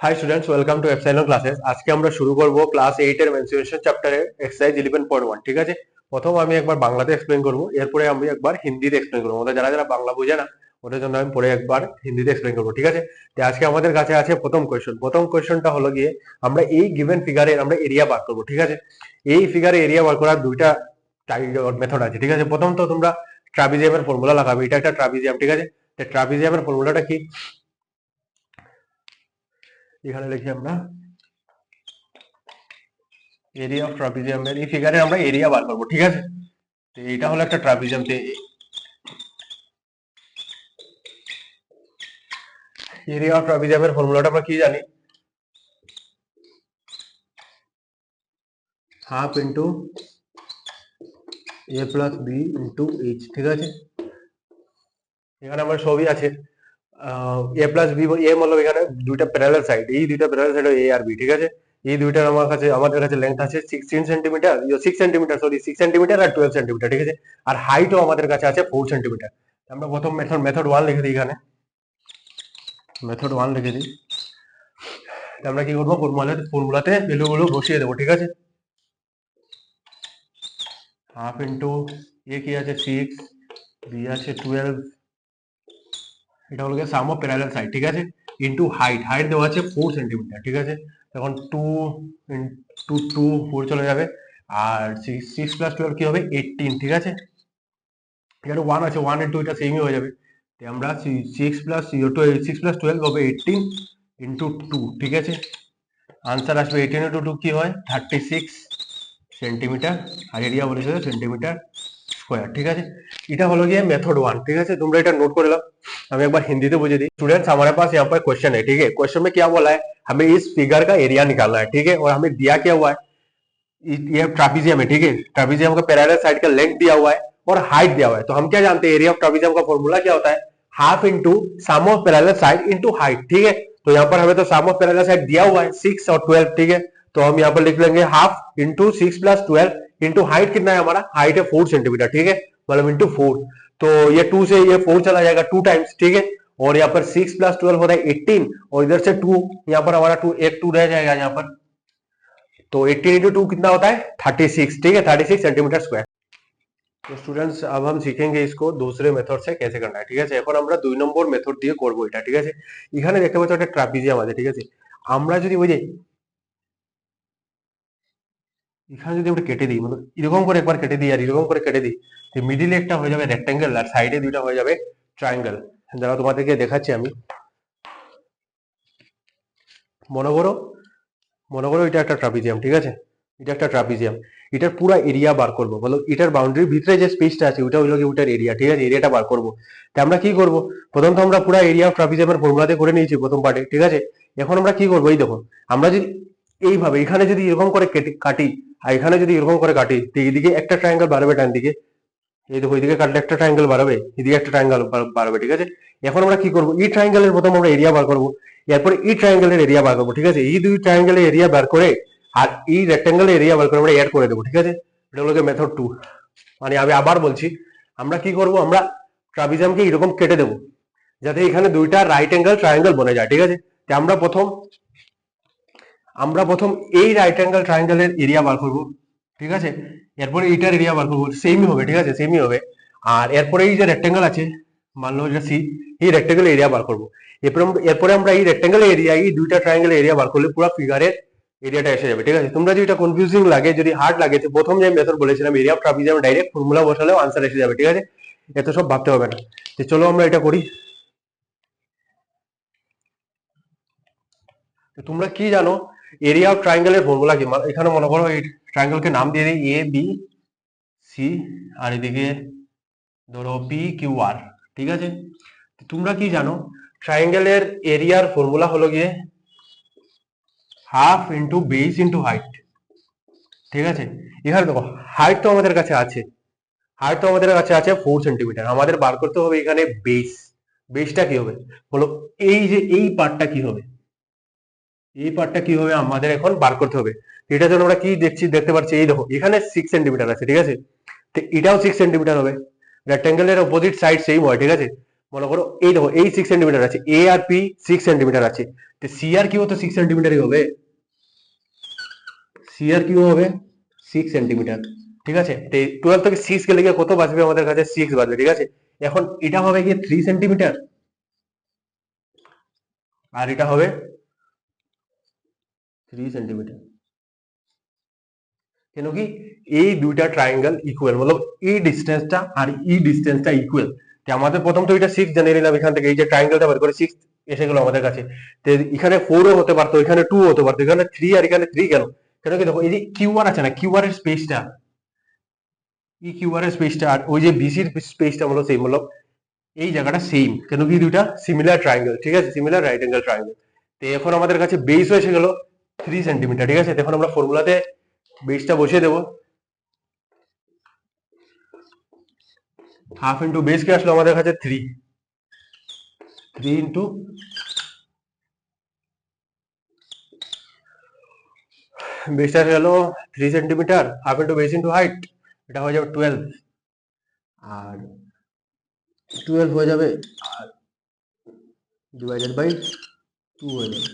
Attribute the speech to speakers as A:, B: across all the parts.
A: High students, welcome to epsilon classes. আজকে আমরা শুরু করব ক্লাস 8 এর মেনসুরেশন চ্যাপ্টারের এক্সারসাইজ 11.1। ঠিক আছে, প্রথম আমি একবার বাংলাতে এক্সপ্লেন করব, এরপরে আমি একবার হিন্দিতে এক্সপ্লেন করব। ওদের যারা যারা বাংলা বোঝে না ওদের জন্য আমি পরে একবার হিন্দিতে এক্সপ্লেন করব। ঠিক আছে, তো আজকে আমাদের কাছে আছে প্রথম কোয়েশ্চন। প্রথম কোয়েশ্চনটা হলো গিয়ে আমরা এই গিভেন ফিগারের আমরা এরিয়া বার করব। ঠিক আছে, এই ফিগারে এরিয়া বার করার দুইটা মেথড আছে। ঠিক আছে, প্রথম তো তোমরা ট্রাপিজিয়ামের ফর্মুলা লাগাবে। এটা একটা ট্রাপিজিয়াম। ঠিক আছে, তো ট্রাপিজিয়ামের ফর্মুলাটা কি এখানে লিখি আমরা। এরিয়া অফ ট্রাপিজিয়ামের এই ফিগারে আমরা এরিয়া বার করবো। ঠিক আছে, তো এটা হলো একটা ট্রাপিজিয়াম। তো এরিয়া অফ ট্রাপিজিয়ামের ফর্মুলাটা আমরা কি জানি, হাফ ইন্টু এ প্লাস বি ইন্টু এইচ। ঠিক আছে, এখানে আমার সবই আছে। এ প্লাস বি এ মতলব এখানে দুইটা প্যারালাল সাইড, এই দুইটা প্যারালাল সাইড এ আর বি। ঠিক আছে, এই দুইটার আমাদের কাছে লেন্থ আছে 16 সেন্টিমিটার, 6 সেন্টিমিটার, সরি 6 সেন্টিমিটার আর 12 সেন্টিমিটার। ঠিক আছে, আর হাইটও আমাদের কাছে আছে 4 সেন্টিমিটার। আমরা প্রথম মেথড 1 লিখে দিই। এখানে মেথড 1 লিখে দিই। আমরা কি করবো, ফর্মুলাতে ভ্যালুগুলো বসিয়ে দেবো। ঠিক আছে, হাফ ইন্টু এ কি আছে 6, বি আছে 12, এটা হলো সাম অফ প্যারালাল সাইড। ঠিক আছে, ইন্টু হাইট, হাইট দেওয়া আছে 4 সেন্টিমিটার। ঠিক আছে, তখন 2 ইন্টু 2 4 চলে যাবে, আর 6 প্লাস 12 কি হবে 18। ঠিক আছে, এখানে 1 আছে, 1 ইন্টু এটা সেমই হয়ে যাবে। তো আমরা 6 প্লাস 12 হবে 18 ইন্টু 2। ঠিক আছে, আনসার আসবে 18 ইন্টু 2 কি হয় 36 সেন্টিমিটার, আর এরিয়া বলেছে সেন্টিমিটার স্কোয়ার। ঠিক আছে, এটা হলো गया मेथड 1। ठीक है, तुम लोग नोट कर लो। हम एक बार हिंदी तो बुझे दी। स्टूडेंट्स हमारे पास यहाँ पर क्वेश्चन है। ठीक है, क्वेश्चन में क्या बोला है, हमें इस फिगर का एरिया निकालना है। ठीक है, और हमें दिया क्या हुआ है, ये ट्रापिजियम है। ठीक है, ट्रापिजियम का पैरेलल साइड का लेंथ दिया हुआ है और हाइट दिया हुआ है। तो हम क्या जानते हैं, एरिया ऑफ ट्रापिजियम का फॉर्मूला क्या होता है, half into sum of parallel side into height. ठीक है, तो यहाँ पर हमें तो सम ऑफ पैरेलल साइड दिया हुआ है 6 और 12। ठीक है, तो हम यहाँ पर लिख लेंगे half into 6 plus 12 into height कितना है हमारा, हाइट है 4 सेंटीमीटर। ठीक है, मतलब इंटू 4, तो ये 2 से ये 4 चला जाएगा 2 टाइम्स। ठीक है, और यहाँ पर 6 प्लस 12 होता है 18, और इधर से 2, यहाँ पर हमारा 2 एक 2 रह जाएगा यहाँ पर, तो 18 इंटू 2 कितना होता है 36। ठीक है, 36 सेंटीमीटर स्क्वायर। তো স্টুডেন্টস अब हम सीखेंगे इसको दूसरे মেথড से कैसे करना है। ঠিক আছে, এখন আমরা 2 নম্বর মেথড দিয়ে করব এটা। ঠিক আছে, এখানে দেখতে পাচ্ছ একটা ট্রাপিজিয়াম আছে। ঠিক আছে, আমরা যদি ওই যে এখানে যদি আমরা কেটে দিই, মানে এরকম করে একবার কেটে দিই আর এরকম করে কেটে দিই, তো মিডিলে একটা হয়ে যাবে রেক্টেঙ্গেল আর সাইডে দুইটা হয়ে যাবে ট্রায়াঙ্গেল। যারা তোমাদেরকে দেখাচ্ছি আমি, মনে করো এটা একটা ট্রাপিজিয়াম। ঠিক আছে, এটা একটা ট্রাপিজিয়াম, এটার পুরো এরিয়া বার করবো, বলো এটার বাউন্ডারির ভিতরে যে স্পেসটা আছে ওটা হলো ওটার এরিয়া। ঠিক আছে, এরিয়াটা বার করবো। তো আমরা কি করব, প্রথম তো আমরা পুরো এরিয়া অফ ট্রাপিজিয়ামের ফর্মুলাতে করে নিয়েছি প্রথম পার্টে। ঠিক আছে, এখন আমরা কি করবো, এই দেখো আমরা যদি এইভাবে এখানে যদি এরকম করে কাটি, আর এখানে যদি এরকম করে কাটি, তো এইদিকে একটা ট্রায়াঙ্গেল বাড়বে ডান দিকে, এই দেখো এইদিকে কাটলে একটা ট্রায়াঙ্গেল বাড়বে, এদিকে একটা ট্রায়াঙ্গেল বাড়বে। ঠিক আছে, এখন আমরা কি করবো, এই ট্রায়াঙ্গেলের প্রথম আমরা এরিয়া বার করবো, এরপরে এই ট্রায়াঙ্গেলের এরিয়া বার করবো। ঠিক আছে, এই দুই ট্রায়াঙ্গেলের এরিয়া বার করে আর এই রেক্টেঙ্গেলের এরিয়া বার করে আমরা এড করে দেবো। ঠিক আছে, এটা হলো মেথড 2। মানে আমি আবার বলছি, আমরা কি করব, আমরা ট্রাপিজিয়ামকে এরকম কেটে দেবো যাতে এখানে দুইটা রাইট অ্যাঙ্গেল ট্রায়াঙ্গেল বনে যায়। ঠিক আছে, তো আমরা প্রথম এই রাইট অ্যাঙ্গেল ট্রায়াঙ্গেলের এরিয়া বার করবো। ঠিক আছে, এরপরে এইটার এরিয়া বার করবো, সেমই হবে। ঠিক আছে, সেমই হবে। আর এরপরে এই যে রেক্টেঙ্গেল আছে, মানলো এটা সি, এই রেক্টেঙ্গেল এরিয়া বার করবো। এরপরে আমরা এই রেক্টেঙ্গেল এরিয়া, এই দুইটা ট্রায়াঙ্গেল এরিয়া বার করলে পুরো ফিগারের এরিয়াটা এসে যাবে। ঠিক আছে, তোমরা যদি এটা কনফিউজিং লাগে, যদি হার্ড লাগে, তো প্রথম যে মেথড বলেছিলাম area of trapezium, direct formula বসালেও আনসার এসে যাবে। ঠিক আছে, এত সব ভাবতে হবে না। তো চলো আমরা এটা করি। তো তোমরা কি জানো এরিয়া অফ ট্রায়াঙ্গেলের ফর্মুলা কি, এখানে মনে করো এই ট্রায়াঙ্গেলকে নাম দিয়ে দিই এ বি সি, আর এদিকে ধরো পি কিউ আর। ঠিক আছে, তোমরা কি জানো ট্রায়াঙ্গেলের এরিয়ার ফর্মুলা হলো গিয়ে half into base into height. ঠিক আছে, এখানে দেখো হাইট তো আমাদের কাছে আছে, 4 সেন্টিমিটার। আমাদের বার করতে হবে এখানে বেস। বেসটা কি হবে বলো, এই যে এই পার্টটা কি হবে, এই পার্টটা কি হবে আমাদের এখন বার করতে হবে। এটার জন্য আমরা কি দেখতে পাচ্ছি, এই দেখো এখানে 6 সেন্টিমিটার আছে। ঠিক আছে, তো এটাও 6 সেন্টিমিটার হবে, রেক্টেঙ্গেলের অপোজিট সাইড সেম হয়। ঠিক আছে, মনে করো এই দেখো এই 6 সেন্টিমিটার আছে, এ আর পি 6 সেন্টিমিটার আছে, তো সিআর কিউ তো 6 সেন্টিমিটারই হবে, সিআর কিউ হবে 6 সেন্টিমিটার। ঠিক আছে, তো 12 থেকে 6 গেলে গিয়ে কত বাঁচবে আমাদের কাছে? 6 বাঁচবে। ঠিক আছে, এখন এটা হবে গিয়ে 3 সেন্টিমিটার আর এটা হবে 3 সেন্টিমিটার। কেন কি এই দুইটা ট্রায়াঙ্গেল ইকুয়াল, মানে এই ডিস্টেন্সটা আর এই ডিস্টেন্সটা ইকুয়াল। তো আমাদের প্রথম তো এটা 6 জেনে নিলাম এখান থেকে, এই যে ট্রায়াঙ্গেলটা বের করে 6 এসে গেল আমাদের কাছে। তো এখানে 4 ও হতে পারতো, এখানে 2 হতে পারতো, এখানে 3 আর এখানে 3 কেন? কেন কি দেখো এই যে কিউআর আছে না, কিউআর এর স্পেসটা, এই কিউআর এর স্পেসটা আর ওই যে বিসির স্পেসটা হলো সেম, হলো এই জায়গাটা সেম। কেন কি দুইটা সিমিলার ট্রায়াঙ্গেল। ঠিক আছে, সিমিলার রাইট অ্যাঙ্গেল ট্রায়াঙ্গেল। তো এখন আমাদের কাছে বেস এসে গেল 3 সেন্টিমিটার। ঠিক আছে, এখন আমরা ফর্মুলাতে বেসটা বসিয়ে দেবো। হাফ ইন্টু বেস কে আসলো আমাদের কাছে 3, 3 ইন্টু বেসটা গেল 3 centimetre, half into base into height, এটা হয়ে যাবে 12, আর 12 হয়ে যাবে আর ডিভাইডেড বাই 2 হয়ে যাবে।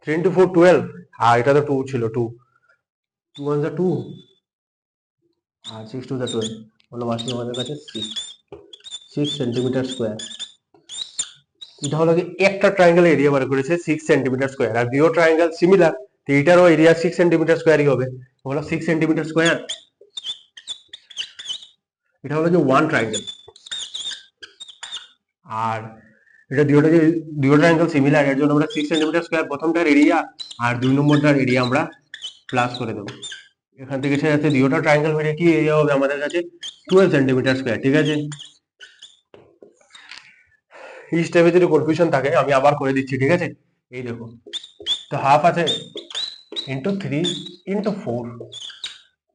A: 3 ইন্টু 4 12, আর এটা তো 2 ছিল, 2 2 1 যা 2 আর 6 2 যা 12, হলো আসলো আমাদের কাছে 6 সেন্টিমিটার স্কোয়ার। এটা হলো কি একটা ট্রায়াঙ্গেল এরিয়া বার করেছে 6 সেন্টিমিটার স্কোয়ার, আর দুটো ট্রায়াঙ্গেল সিমিলার, তো এটারও এরিয়া 6 সেন্টিমিটার স্কোয়ারই হবে, হলো 6 সেন্টিমিটার স্কোয়ার। এটা হলো যে ওয়ান ট্রায়াঙ্গেল, আর এটা দুটো যে দুটো ট্রায়াঙ্গেল সিমিলার, এর জন্য আমরা 6 সেন্টিমিটার স্কোয়ার প্রথমটার এরিয়া আর 2 নম্বরটার এরিয়া আমরা প্লাস করে দেবো। এখান থেকে এসে যাচ্ছে দুটো ট্রায়াঙ্গেল মিলে কি এরিয়া হবে আমাদের কাছে? 12 সেন্টিমিটার স্কোয়ার। ঠিক আছে, এই স্টেপে যদি কনফিউশন থাকে আমি আবার করে দিচ্ছি। ঠিক আছে, এই দেখো, তো হাফ আছে ইন্টু 3 ইন্টু 4,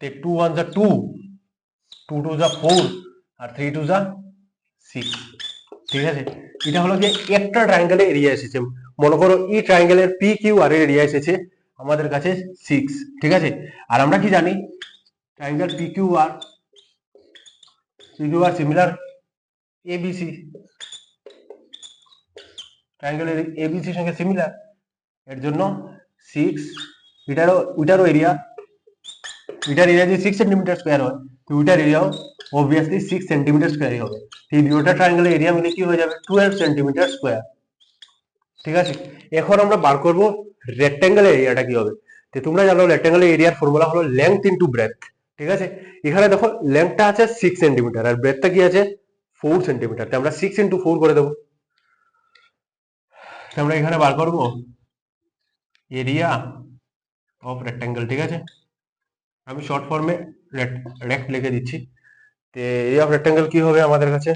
A: তো 2 1 যা 2, 2 2 যা 4, আর 3 2 যা 6। ঠিক আছে, এটা হলো যে একটা ট্রায়াঙ্গেলের এরিয়া এসেছে। মনে করো এই ট্রায়াঙ্গেলের পি কিউ আর এর এরিয়া এসেছে আমাদের কাছে 6। ঠিক আছে, আর আমরা কি জানি triangle P Q are similar ABC, ট্রায়াঙ্গেলের এবিসির সঙ্গে সিমিলার, এর জন্য 6, এটারও এরিয়া, এটার এরিয়া যদি 6 সেন্টিমিটার স্কোয়ার হয় তো ওইটার এরিয়াও অবভিয়াসলি 6 সেন্টিমিটার স্কোয়ারই হবে। এই দুটো ট্রায়াঙ্গেলের এরিয়া মিলে কি হয়ে যাবে? 12 সেন্টিমিটার স্কোয়ার। ঠিক আছে, এখন আমরা বার করব রেক্ট্যাঙ্গেলের এরিয়াটা কি হবে। তো তোমরা জানো রেক্ট্যাঙ্গেলের এরিয়ার ফর্মুলা হলো লেংথ ইনটু ব্রেথ। ঠিক আছে, এখানে দেখো লেংথটা আছে 6 সেন্টিমিটার আর ব্রেথটা কি আছে 4 সেন্টিমিটার, তো আমরা 6 ইনটু 4 করে দেবো। আমরা এখানে বার করব এরিয়া অফ রেক্ট্যাঙ্গেল। ঠিক আছে, আমি শর্ট ফর্মে রেক্ট লিখে দিচ্ছি। তো এরিয়া অফ রেক্ট্যাঙ্গেল কি হবে আমাদের কাছে?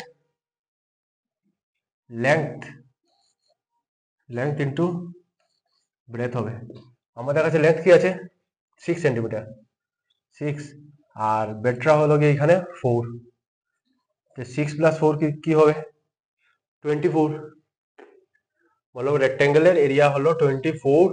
A: লেংথ ইনটু ব্রেথ হবে। আমাদের কাছে লেংথ কি আছে 6 সেন্টিমিটার, 6, আর ব্রেথটা হলো গিয়ে এখানে 4, তো 6 প্লাস 4 কি হবে 24, বলো রেক্ট্যাঙ্গেলের এরিয়া হলো 24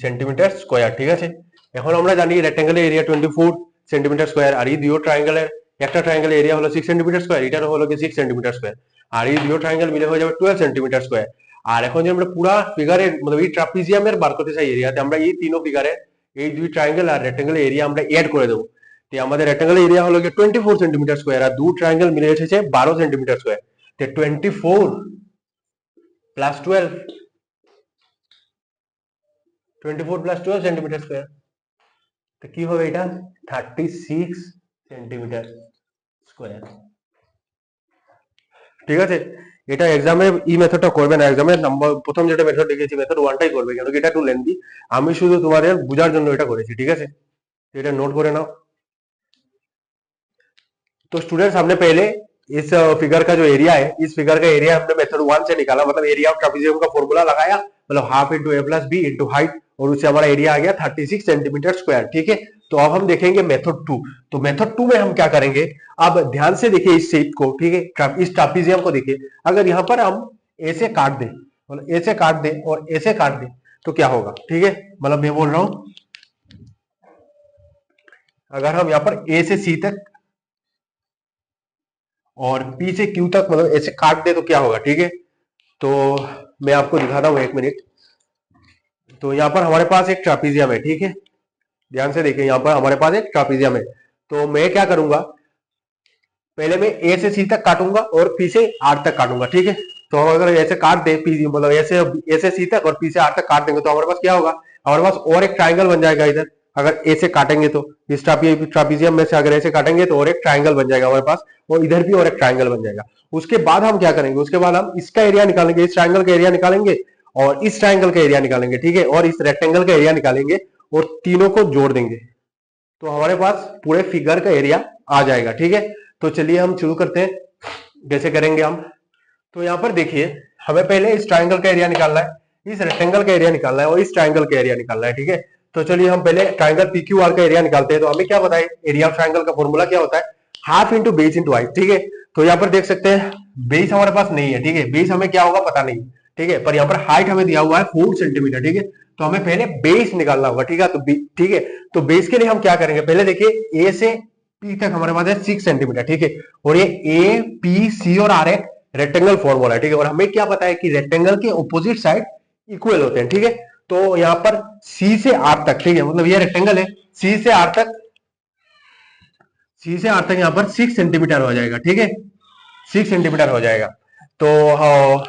A: সেন্টিমিটার স্কোয়ার। ঠিক আছে, এখন আমরা জানি রেক্ট্যাঙ্গেলের এরিয়া 24 সেন্টিমিটার স্কোয়ার, আর এই দুটো ট্রায়াঙ্গেলের একটা ট্রায়াঙ্গেলের এরিয়া হলো 6 সেন্টিমিটার স্কোয়ার, এটারও হলো কি 6 সেন্টিমিটার স্কোয়ার, আর এই দুটো ট্রায়াঙ্গেল মিলে হয়ে যাবে 12 সেন্টিমিটার স্কোয়ার। আর এখন যদি আমরা পুরা ফিগারের মানে এই ট্রাপিজিয়ামের বার করতে চাই এরিয়াতে, আমরা এই তিনো ফিগারে এই দুই ট্রায়াঙ্গেল আর রেক্ট্যাঙ্গেলের এরিয়া আমরা এড করে দেবো। তো আমাদের রেক্ট্যাঙ্গেলের এরিয়া হলো কি 24 সেন্টিমিটার স্কোয়ার, আর দু ট্রায়াঙ্গেল মিলে এসেছে 12 সেন্টিমিটার স্কোয়ার। তো 24 প্লাস 12, 24 প্লাস 12 সেন্টিমিটার স্কোয়ার, তো কি হবে এটা 36 সেন্টিমিটার স্কোয়ার। ঠিক আছে, এটা এক্সামে ই মেথডটা করবে না, এক্সামের নাম্বার প্রথম যেটা মেথড লিখেছি মেথড ওয়ানটাই করবে, কেন কি এটা একটু লেন্থি, আমি শুধু তোমাদের বোঝার জন্য এটা করেছি। ঠিক আছে, এটা নোট করে नाओ। तो स्टूडेंट्स हमने पहले इस फिगर का जो एरिया है, इस फिगर का एरिया हमने मेथड 1 से निकाला, मतलब एरिया ऑफ ट्रापेजियम का फॉर्मूला लगाया, मतलब हाफ इंटू ए प्लस बी इंटू हाइट, और उससे हमारा एरिया आ गया 36 सेंटीमीटर स्क्वायर। ठीक है, तो अब हम देखेंगे मेथड 2। तो मेथड 2 में हम क्या करेंगे, अब ध्यान से देखिए इस शेप को। ठीक है, इस ट्रापेजियम को देखिए, अगर यहाँ पर हम ऐसे काट दें, मतलब ऐसे काट दें और ऐसे काट दें तो क्या होगा। ठीक है, मतलब मैं बोल रहा हूं अगर हम यहाँ पर ए से सी तक और पी से क्यू तक मतलब ऐसे काट दे तो क्या होगा। ठीक है, तो मैं आपको दिखाता हूँ, 1 मिनट। तो यहाँ पर हमारे पास एक ट्रापीजियम है, ठीक है, ध्यान से देखिए, यहाँ पर हमारे पास एक ट्रापीजियम है। तो मैं क्या करूंगा, पहले मैं ए से सी तक काटूंगा और पी से आर तक काटूंगा, ठीक है। तो हम अगर ऐसे काट दे, पी मतलब ऐसे सी तक और पी से आर तक काट देंगे तो हमारे पास क्या होगा, हमारे पास और एक ट्राइंगल बन जाएगा इधर। अगर ए से काटेंगे तो इस ट्रापीजियम में से अगर ऐसे काटेंगे तो और एक ट्राइंगल बन जाएगा हमारे पास, और इधर भी और एक ट्राइंगल बन जाएगा। उसके बाद हम क्या करेंगे, उसके बाद हम इसका एरिया निकालेंगे, इस ट्राइंगल का एरिया निकालेंगे और इस ट्राइंगल का एरिया निकालेंगे, ठीक है, और इस रेक्टेंगल का एरिया निकालेंगे और तीनों को जोड़ देंगे तो हमारे पास पूरे फिगर का एरिया आ जाएगा, ठीक है। तो चलिए हम शुरू करते हैं, कैसे करेंगे हम। तो यहाँ पर देखिए, हमें पहले इस ट्राइंगल का एरिया निकालना है, इस रेक्टेंगल का एरिया निकालना है और इस ट्राइंगल का एरिया निकालना है, ठीक है। तो चलिए हम पहले ट्राइंगल पीक्यूआर का एरिया निकालते हैं। तो हमें क्या पता है, एरिया ऑफ ट्राइंगल का फॉर्मूला क्या होता है, half into base into height, ठीक है। तो यहाँ पर देख सकते हैं बेस हमारे पास नहीं है, ठीक है, बेस हमें क्या होगा पता नहीं, ठीक है, पर यहाँ पर हाइट हमें दिया हुआ है 4 सेंटीमीटर, ठीक है। तो हमें पहले बेस निकालना होगा, ठीक है। तो ठीक है, तो बेस के लिए हम क्या करेंगे, पहले देखिए ए से पी तक हमारे पास है 6 सेंटीमीटर, ठीक है, और ये ए पी सी और आर एक रेक्टेंगल फॉर्मूला है, ठीक है। और हमें क्या पता है कि रेक्टेंगल के ऑपोजिट साइड इक्वल होते हैं, ठीक है। तो यहाँ पर सी से आर तक, ठीक है, मतलब ये रेक्टेंगल है, सी से आर तक, सी से आर तक यहाँ पर 6 सेंटीमीटर हो जाएगा, ठीक है, 6 सेंटीमीटर हो जाएगा। तो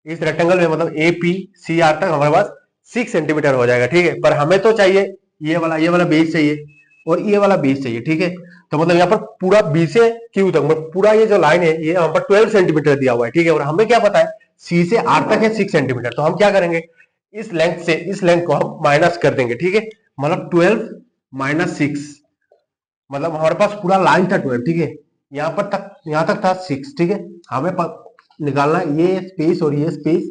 A: इस रेक्टेंगल में मतलब ए पी सी आर तक हमारे पास 6 सेंटीमीटर हो जाएगा, ठीक है। पर हमें तो चाहिए ये वाला बेस चाहिए और ये वाला बेस चाहिए, ठीक है। तो मतलब यहाँ पर पूरा बी से क्यू तक, मतलब पूरा ये जो लाइन है ये यहाँ पर 12 सेंटीमीटर दिया हुआ है, ठीक है। और हमें क्या पता है सी से आर तक है 6 सेंटीमीटर। तो हम क्या करेंगे, इस लेंथ से इस लेंथ को हम माइनस कर देंगे, ठीक है, मतलब 12 माइनस 6, मतलब हमारे पास पूरा लाइन था 12, ठीक है, यहाँ पर तक, यहाँ तक था 6, ठीक है। हमें निकालना ये स्पेस और ये स्पेस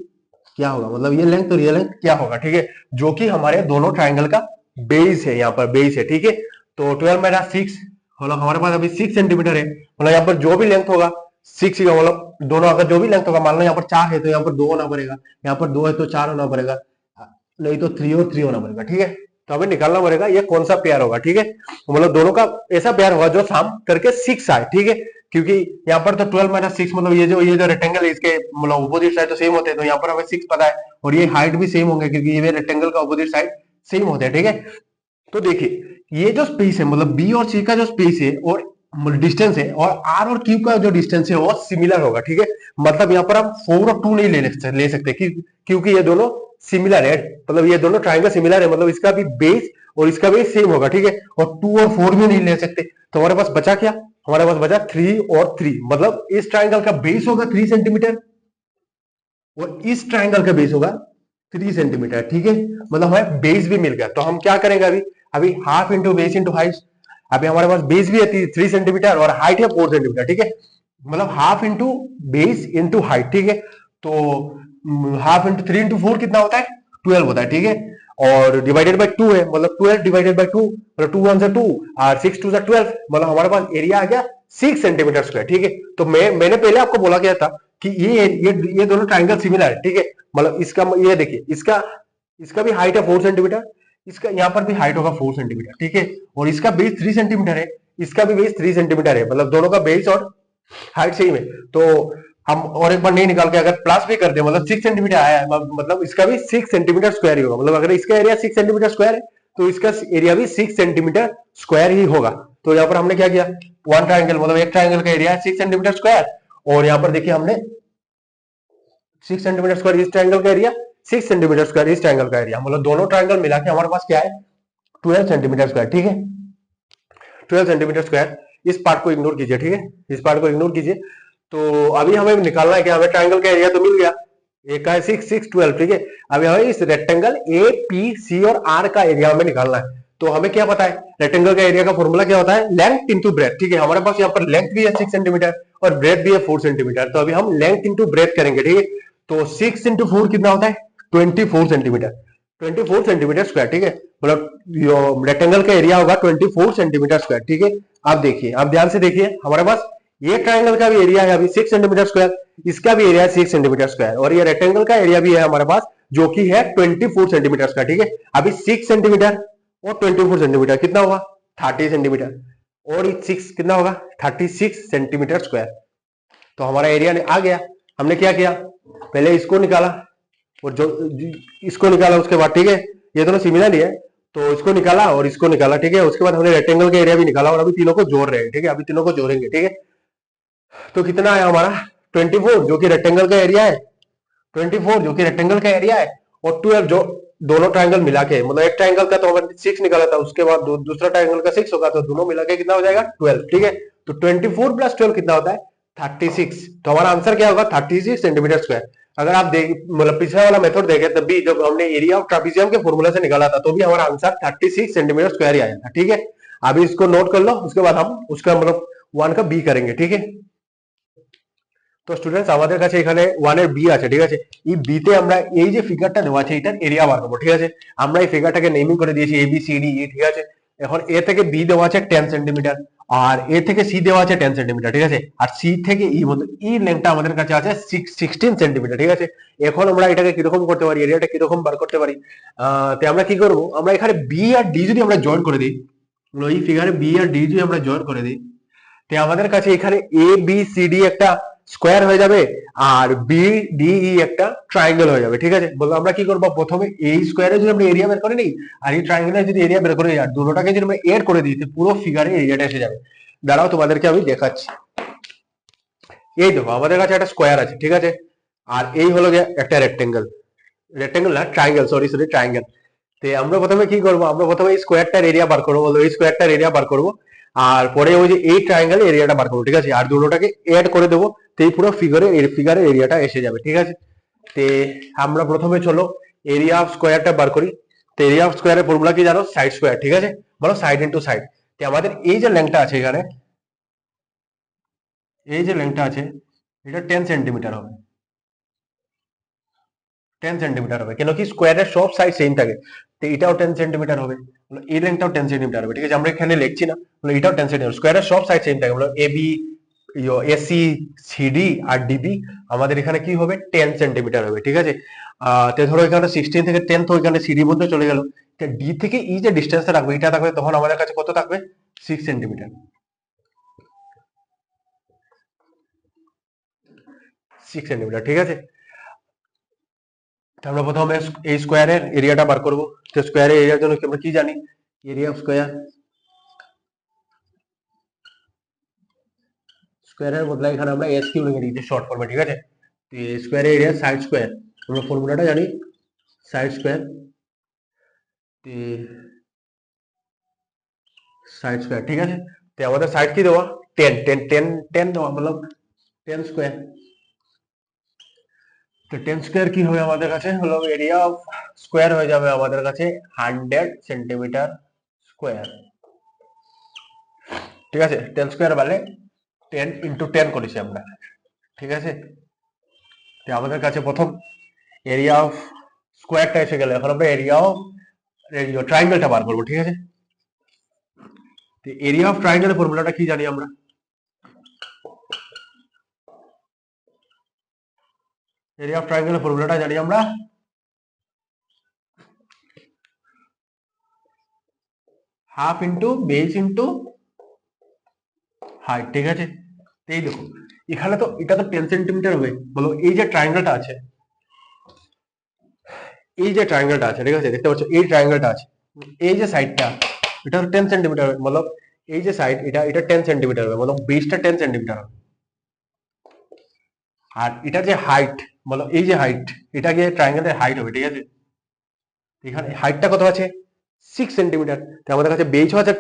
A: क्या होगा, मतलब ये लेंथ और ये लेंथ क्या होगा, ठीक है, जो कि हमारे दोनों ट्राइंगल का बेस है, यहाँ पर बेस है, ठीक है। तो 12 माइनस 6, मतलब हमारे पास अभी 6 सेंटीमीटर है, मतलब यहाँ पर जो भी लेंथ होगा 6 ही, मतलब दोनों अगर जो भी लेंथ होगा, मान लो यहाँ पर 4 है तो यहाँ पर 2 होना पड़ेगा, यहाँ पर 2 है तो 4 होना पड़ेगा, नहीं तो 3 और 3 होना पड़ेगा, ठीक है। तो हमें निकालना पड़ेगा ये कौन सा पेयर होगा, ठीक है, मतलब दोनों का ऐसा पेयर होगा जो साम करके 6 आए, ठीक है। क्योंकि यहाँ पर तो 12 माइनस 6, मतलब ये जो रेक्टेंगल है इसके मतलब ऑपोजिट साइड तो सेम होते हैं, तो यहाँ पर हमें 6 पता है और ये हाइट भी सेम होंगे क्योंकि ये रेक्टेंगल का ऑपोजिट साइड सेम होते हैं, ठीक है। तो देखिए ये जो स्पेस है, मतलब बी और सी का जो स्पेस है और डिस्टेंस है, और आर और क्यू का जो डिस्टेंस है वो सिमिलर होगा, ठीक है। मतलब यहाँ पर हम 4 और 2 नहीं ले सकते क्योंकि ये दोनों सिमिलर है, मतलब ये दोनों ट्राइंगल सिमिलर है, मतलब इसका भी बेस और इसका बेस सेम होगा, ठीक है। और 2 और 4 भी नहीं ले सकते, तो हमारे पास बचा क्या, हमारे पास बचा 3 और 3, मतलब इस ट्राइंगल का बेस होगा 3 सेंटीमीटर और इस ट्राइंगल का बेस होगा 3 सेंटीमीटर, ठीक है, मतलब हमें बेस भी मिल गया। तो हम क्या करेंगे अभी, half into base into height, अभी हमारे पास बेस भी है 3 सेंटीमीटर और हाइट है 4 सेंटीमीटर, ठीक है, मतलब half into base into height, ठीक है। तो हाफ इंटू 3 इंटू 4 कितना होता है, 12 होता है, ठीक है। और डिवाइडेड बाय 2 है, मतलब 12 डिवाइडेड बाय 2, मतलब 2 1 से 2 और 6 2 से 12, मतलब हमारे पास एरिया आ गया 6 सेंटीमीटर स्क्वायर, ठीक है। तो मैंने पहले आपको बोला गया था कि ये दोनों ट्राइंगल सिमिलर है, ठीक है, मतलब इसका ये देखिए, इसका भी हाइट है 4 सेंटीमीटर, इसका यहाँ पर भी हाइट होगा 4 सेंटीमीटर, ठीक है, और इसका बेस 3 सेंटीमीटर है, इसका भी बेस 3 सेंटीमीटर है, मतलब दोनों का बेस और हाइट सेम है। तो हम और एक बार नहीं निकाल के अगर प्लस भी कर दे, मतलब 6 सेंटीमीटर आया है, मतलब इसका भी 6 सेंटीमीटर स्क्वायर ही होगा, मतलब अगर इसका एरिया 6 सेंटीमीटर स्क्वायर है तो इसका एरिया भी 6 सेंटीमीटर स्क्वायर ही होगा। तो यहाँ पर हमने क्या किया, वन ट्राइंगल, मतलब एक ट्राइंगल का एरिया है 6 सेंटीमीटर स्क्वायर, और यहाँ पर देखिए हमने 6 सेंटीमीटर स्क्वायर इस ट्राइंगल का एरिया, 6 सेंटीमीटर स्क्वायर इस ट्राइंगल का एरिया, मतलब दोनों ट्राइंगल मिला के हमारे पास क्या है 12 सेंटीमीटर स्क्वायर, ठीक है, 12 सेंटीमीटर स्क्वायर। इस पार्ट को इग्नोर कीजिए, ठीक है, इस पार्ट को इग्नोर कीजिए। तो अभी हमें निकालना है कि हमें ट्राइंगल का एरिया तो मिल गया, एक है 6 6 12, ठीक है। अभी हमें इस रेक्टेंगल ए पी सी और आर का एरिया हमें निकालना है। तो हमें क्या पता है, रेक्टेंगल का एरिया का फॉर्मूला क्या होता है, लेंथ इंटू ब्रेथ, ठीक है। हमारे पास यहाँ पर लेंथ भी है 6 सेंटीमीटर और ब्रेथ भी है 4 सेंटीमीटर, तो अभी हम लेंथ इंटू ब्रेथ करेंगे, ठीक है। तो 6 इंटू 4 कितना होता है 24 सेंटीमीटर, 24 सेंटीमीटर स्क्वायर, ठीक है, मतलब रेक्टेंगल का एरिया होगा 24 सेंटीमीटर स्क्वायर, ठीक है। आप देखिए, आप ध्यान से देखिए, हमारे पास ये ट्राइंगल का भी एरिया है अभी 6 सेंटीमीटर स्क्वायर, इसका भी एरिया है 6 सेंटीमीटर स्क्वायर, और ये रेक्टेंगल का एरिया भी है हमारे पास जो कि है 24 सेंटीमीटर स्क्वायर, ठीक है। अभी 6 सेंटीमीटर और 24 सेंटीमीटर कितना होगा 30 सेंटीमीटर, और 6 कितना होगा 36 सेंटीमीटर स्क्वायर। तो हमारा एरिया आ गया, हमने क्या किया पहले इसको निकाला और जो इसको निकाला उसके बाद, ठीक है, ये दोनों सिमिलर ही है, तो इसको निकाला और इसको निकाला, ठीक है। उसके बाद हमने रेक्टेंगल का एरिया भी निकाला और अभी तीनों को जोड़ रहे हैं, ठीक है, अभी तीनों को जोड़ेंगे, ठीक है। तो कितना है हमारा 24 जो कि रेक्टेंगल का एरिया है, 24 जो कि रेक्टेंगल का एरिया है, और 12 जो दोनों ट्रायंगल मिला के, मतलब एक ट्रायंगल का तो हमने 6 निकाला था, उसके बाद दूसरा ट्रायंगल का 6 होगा, तो दोनों मिला के कितना हो जाएगा 12, ठीक है। तो 24 प्लस 12 कितना होता है 36। तो हमारा आंसर क्या होगा 36 सेंटीमीटर स्क्वायर। अगर आप देख मतलब पिछला वाला मेथड देखें तब भी जब हमने एरिया ऑफ ट्रापेजियम के फॉर्मूला से निकाला था तो भी हमारा आंसर 36 सेंटीमीटर स्क्वायर ही आया था, ठीक है। अभी इसको नोट कर लो, उसके बाद हम उसका मतलब 1 का बी करेंगे, ठीक है। তো স্টুডেন্টস আমাদের কাছে এখানে 1 এর বি আছে, ঠিক আছে। এই বি তে আমরা এই যে ফিগারটা দেওয়া আছে এটার এরিয়া বার করব, ঠিক আছে। আমরা এই ফিগারটাকে নেমিং করে দিয়েছি এ বি সি ডি ই, ঠিক আছে। এখন এ থেকে বি দেওয়া আছে 10 সেন্টিমিটার আর এ থেকে সি দেওয়া আছে 10 সেন্টিমিটার, ঠিক আছে। আর সি থেকে ই মধ্যে ই লেন্থটা আমাদের কাছে আছে 16 সেন্টিমিটার, ঠিক আছে। এখন আমরা এটাকে কিরকম করতে পারি, এরিয়াটা কিরকম বার করতে পারি, তো আমরা কি করব, আমরা এখানে বি আর ডি যদি আমরা জয়েন করে দিই, এই ফিগারে বি আর ডি যদি আমরা জয়েন করে দিই, তো আমাদের কাছে এখানে এ বি সি ডি একটা স্কোয়ার হয়ে যাবে আর বি ডি ই একটা ট্রায়াঙ্গেল হয়ে যাবে, ঠিক আছে। বলবো আমরা কি করবো, প্রথমে এই স্কোয়ারে যদি আমরা এরিয়া বের করে নিই আর এই ট্রায়াঙ্গেলের যদি এরিয়া বের করে নিই আর দুটোটাকে যদি আমরা এড করে দিই পুরো ফিগারে এরিয়াটা এসে যাবে। দাঁড়াও তোমাদেরকে আমি দেখাচ্ছি। এই দেখো আমাদের কাছে একটা স্কোয়ার আছে, ঠিক আছে, আর এই হলো গিয়ে একটা রেক্টেঙ্গেল, রেক্টেঙ্গেল না ট্রায়াঙ্গেল, সরি ট্রায়াঙ্গেল। তো আমরা প্রথমে কি করবো, আমরা প্রথমে এই স্কোয়ারটার এরিয়া বার করবো, বলবো এই স্কোয়ারটার এরিয়া বার করবো আর পরে ওই যে এই ট্রায়াঙ্গেল এরিয়াটা বার করবো, ঠিক আছে। আর দুটোটাকে এড করে দেবো, তো এই পুরো ফিগারের এরিয়াটা এসে যাবে, ঠিক আছে। তো আমরা প্রথমে চলো এরিয়া অফ স্কোয়ারটা বার করি। তো এরিয়া অফ স্কোয়ারের ফর্মুলা কি জানো, সাইড স্কোয়ার, ঠিক আছে। বলো সাইড ইনটু সাইড। তো আমাদের এই যে লেংথটা আছে এখানে, এই যে লেংথটা আছে এটা 10 সেন্টিমিটার হবে, 10 সেন্টিমিটার হবে, কেন কি স্কোয়ারের সব সাইড সেম থাকে। তো এটাও 10 সেন্টিমিটার হবে, এই লেন্থটাও 10 সেন্টিমিটার হবে, ঠিক আছে। আমরা এখানে লিখছি না, এটাও 10 সেন্টিমিটার, স্কোয়ারের সব সাইড সেম থাকে, A B AC CD R DB আমাদের এখানে কি হবে 10 সেন্টিমিটার হবে, ঠিক আছে। তো ধরো এখানে 16 থেকে 10 তো এখানে সিডি মধ্যে চলে গেল, ডি থেকে ই যে ডিস্টেন্সটা রাখবে এটা থাকবে, তখন আমাদের কাছে কত থাকবে 6 সেন্টিমিটার, 6 সেন্টিমিটার, ঠিক আছে। আমরা প্রথমে এই স্কোয়ারের এরিয়াটা বার করব। তো স্কোয়ারের এরিয়ার জন্য আমরা কি জানি, এরিয়া অফ স্কোয়ার, স্কোয়ারের বদলে এখানে আমরা এস কিউ লিখে দিয়েছি শর্ট ফর্মে, ঠিক আছে। তো স্কোয়ারের এরিয়া সাইড স্কোয়ার, আমরা ফর্মুলাটা জানি সাইড স্কোয়ার, সাইড স্কোয়ার, ঠিক আছে। তো আমাদের সাইড কি দেওয়া 10 10 10 10 দেওয়া, मतलब 10 স্কোয়ার। তো 10 স্কোয়ার কি হবে আমাদের কাছে হলো এরিয়া অফ স্কোয়ার হয়ে যাবে আমাদের কাছে 100 সেন্টিমিটার স্কোয়ার, ঠিক আছে। 10 স্কোয়ার মানে 10 ইন্টু 10 করেছি আমরা, ঠিক আছে। তো আমাদের কাছে প্রথম এরিয়া অফ স্কোয়ারটা এসে গেল, এখন আমরা এরিয়া অফ ট্রায়াঙ্গেলটা বার করবো, ঠিক আছে। তো এরিয়া অফ ট্রায়াঙ্গেলের ফর্মুলাটা কি জানি আমরা, এরিয়া অফ ট্রায়াঙ্গেলের ফর্মুলাটা জানি আমরা half into base into height, ঠিক আছে। এই দেখো এখানে তো এটা তো 10 সেন্টিমিটার হবে, বলো এই যে ট্রায়াঙ্গেলটা আছে, এই যে ট্রায়াঙ্গেলটা আছে, ঠিক আছে, দেখতে পাচ্ছ এই ট্রায়াঙ্গেলটা আছে, এই যে সাইডটা এটা 10 সেন্টিমিটার হবে, मतलब এই যে সাইড এটা এটা 10 সেন্টিমিটার হবে, मतलब বেসটা 10 সেন্টিমিটার হবে। আর এটা যে হাইট, मतलब এই যে হাইট এটা গিয়ে ট্রায়াঙ্গেলের হাইট হবে, ঠিক আছে। এখানে হাইটটা কত আছে 6 সেন্টিমিটার। তো আমাদের কাছে বেস আছে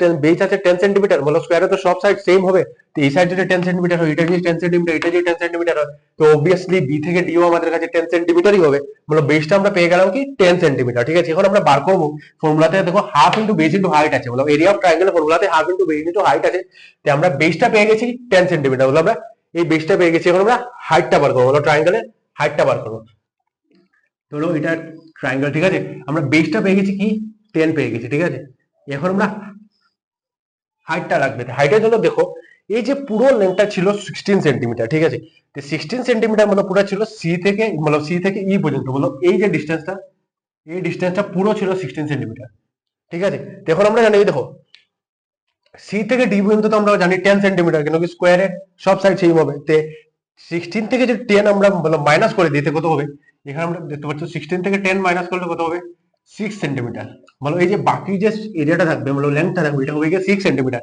A: 10 সেন্টিমিটার, मतलब স্কয়ারে তো সব সাইড সেম হবে। তো এই সাইড যেটা 10 সেন্টিমিটার হয়, এটা যে 10 সেন্টিমিটার, এটা যে 10 সেন্টিমিটার হয়, তো অবভিয়াসলি বি থেকে ডিও আমাদের কাছে 10 সেন্টিমিটারই হবে, मतलब বেসটা আমরা পেয়ে গেলাম কি 10 সেন্টিমিটার, ঠিক আছে। এখন আমরা বার করব ফর্মুলাতে, দেখো half into base into height আছে, मतलब এরিয়া অফ ট্রায়াঙ্গেল ফর্মুলাতে half into base into height আছে। তো আমরা বেসটা পেয়ে গেছি 10 সেন্টিমিটার, मतलब আমরা এই বেসটা পেয়ে গেছি, এখন আমরা হাইটটা বার করব, मतलब ট্রায়াঙ্গেলের হাইটটা বার করব। ধরো এটা ট্রায়াঙ্গেল, ঠিক আছে, আমরা বেসটা পেয়ে গেছি কি 10 পেয়ে গেছি, ঠিক আছে। এখন আমরা হাইটটা লাগবে, হাইটের জন্য দেখো এই যে পুরো লেন্থটা ছিল 16 সেন্টিমিটার, ঠিক আছে। তো 16 সেন্টিমিটার মানে পুরো ছিল সি থেকে, মানে সি থেকে ই পর্যন্ত, বলো এই যে ডিসটেন্সটা, এই ডিসটেন্সটা পুরো ছিল 16 সেন্টিমিটার, ঠিক আছে। তো এখন আমরা জানি দেখো সি থেকে ডি পর্যন্ত তো আমরা জানি 10 সেন্টিমিটার, কেন কি স্কোয়ারে সব সাইড সেম হবে। তে 16 থেকে যদি 10 আমরা মাইনাস করে দিতে কত হবে, এখানে আমরা দেখতে পাচ্ছি 16 থেকে 10 মাইনাস করলে কত হবে 6 সেন্টিমিটার। এই যে বাকি যে এরিয়াটা থাকবে লেন্থটা থাকবে এটা হবে 6 সেন্টিমিটার,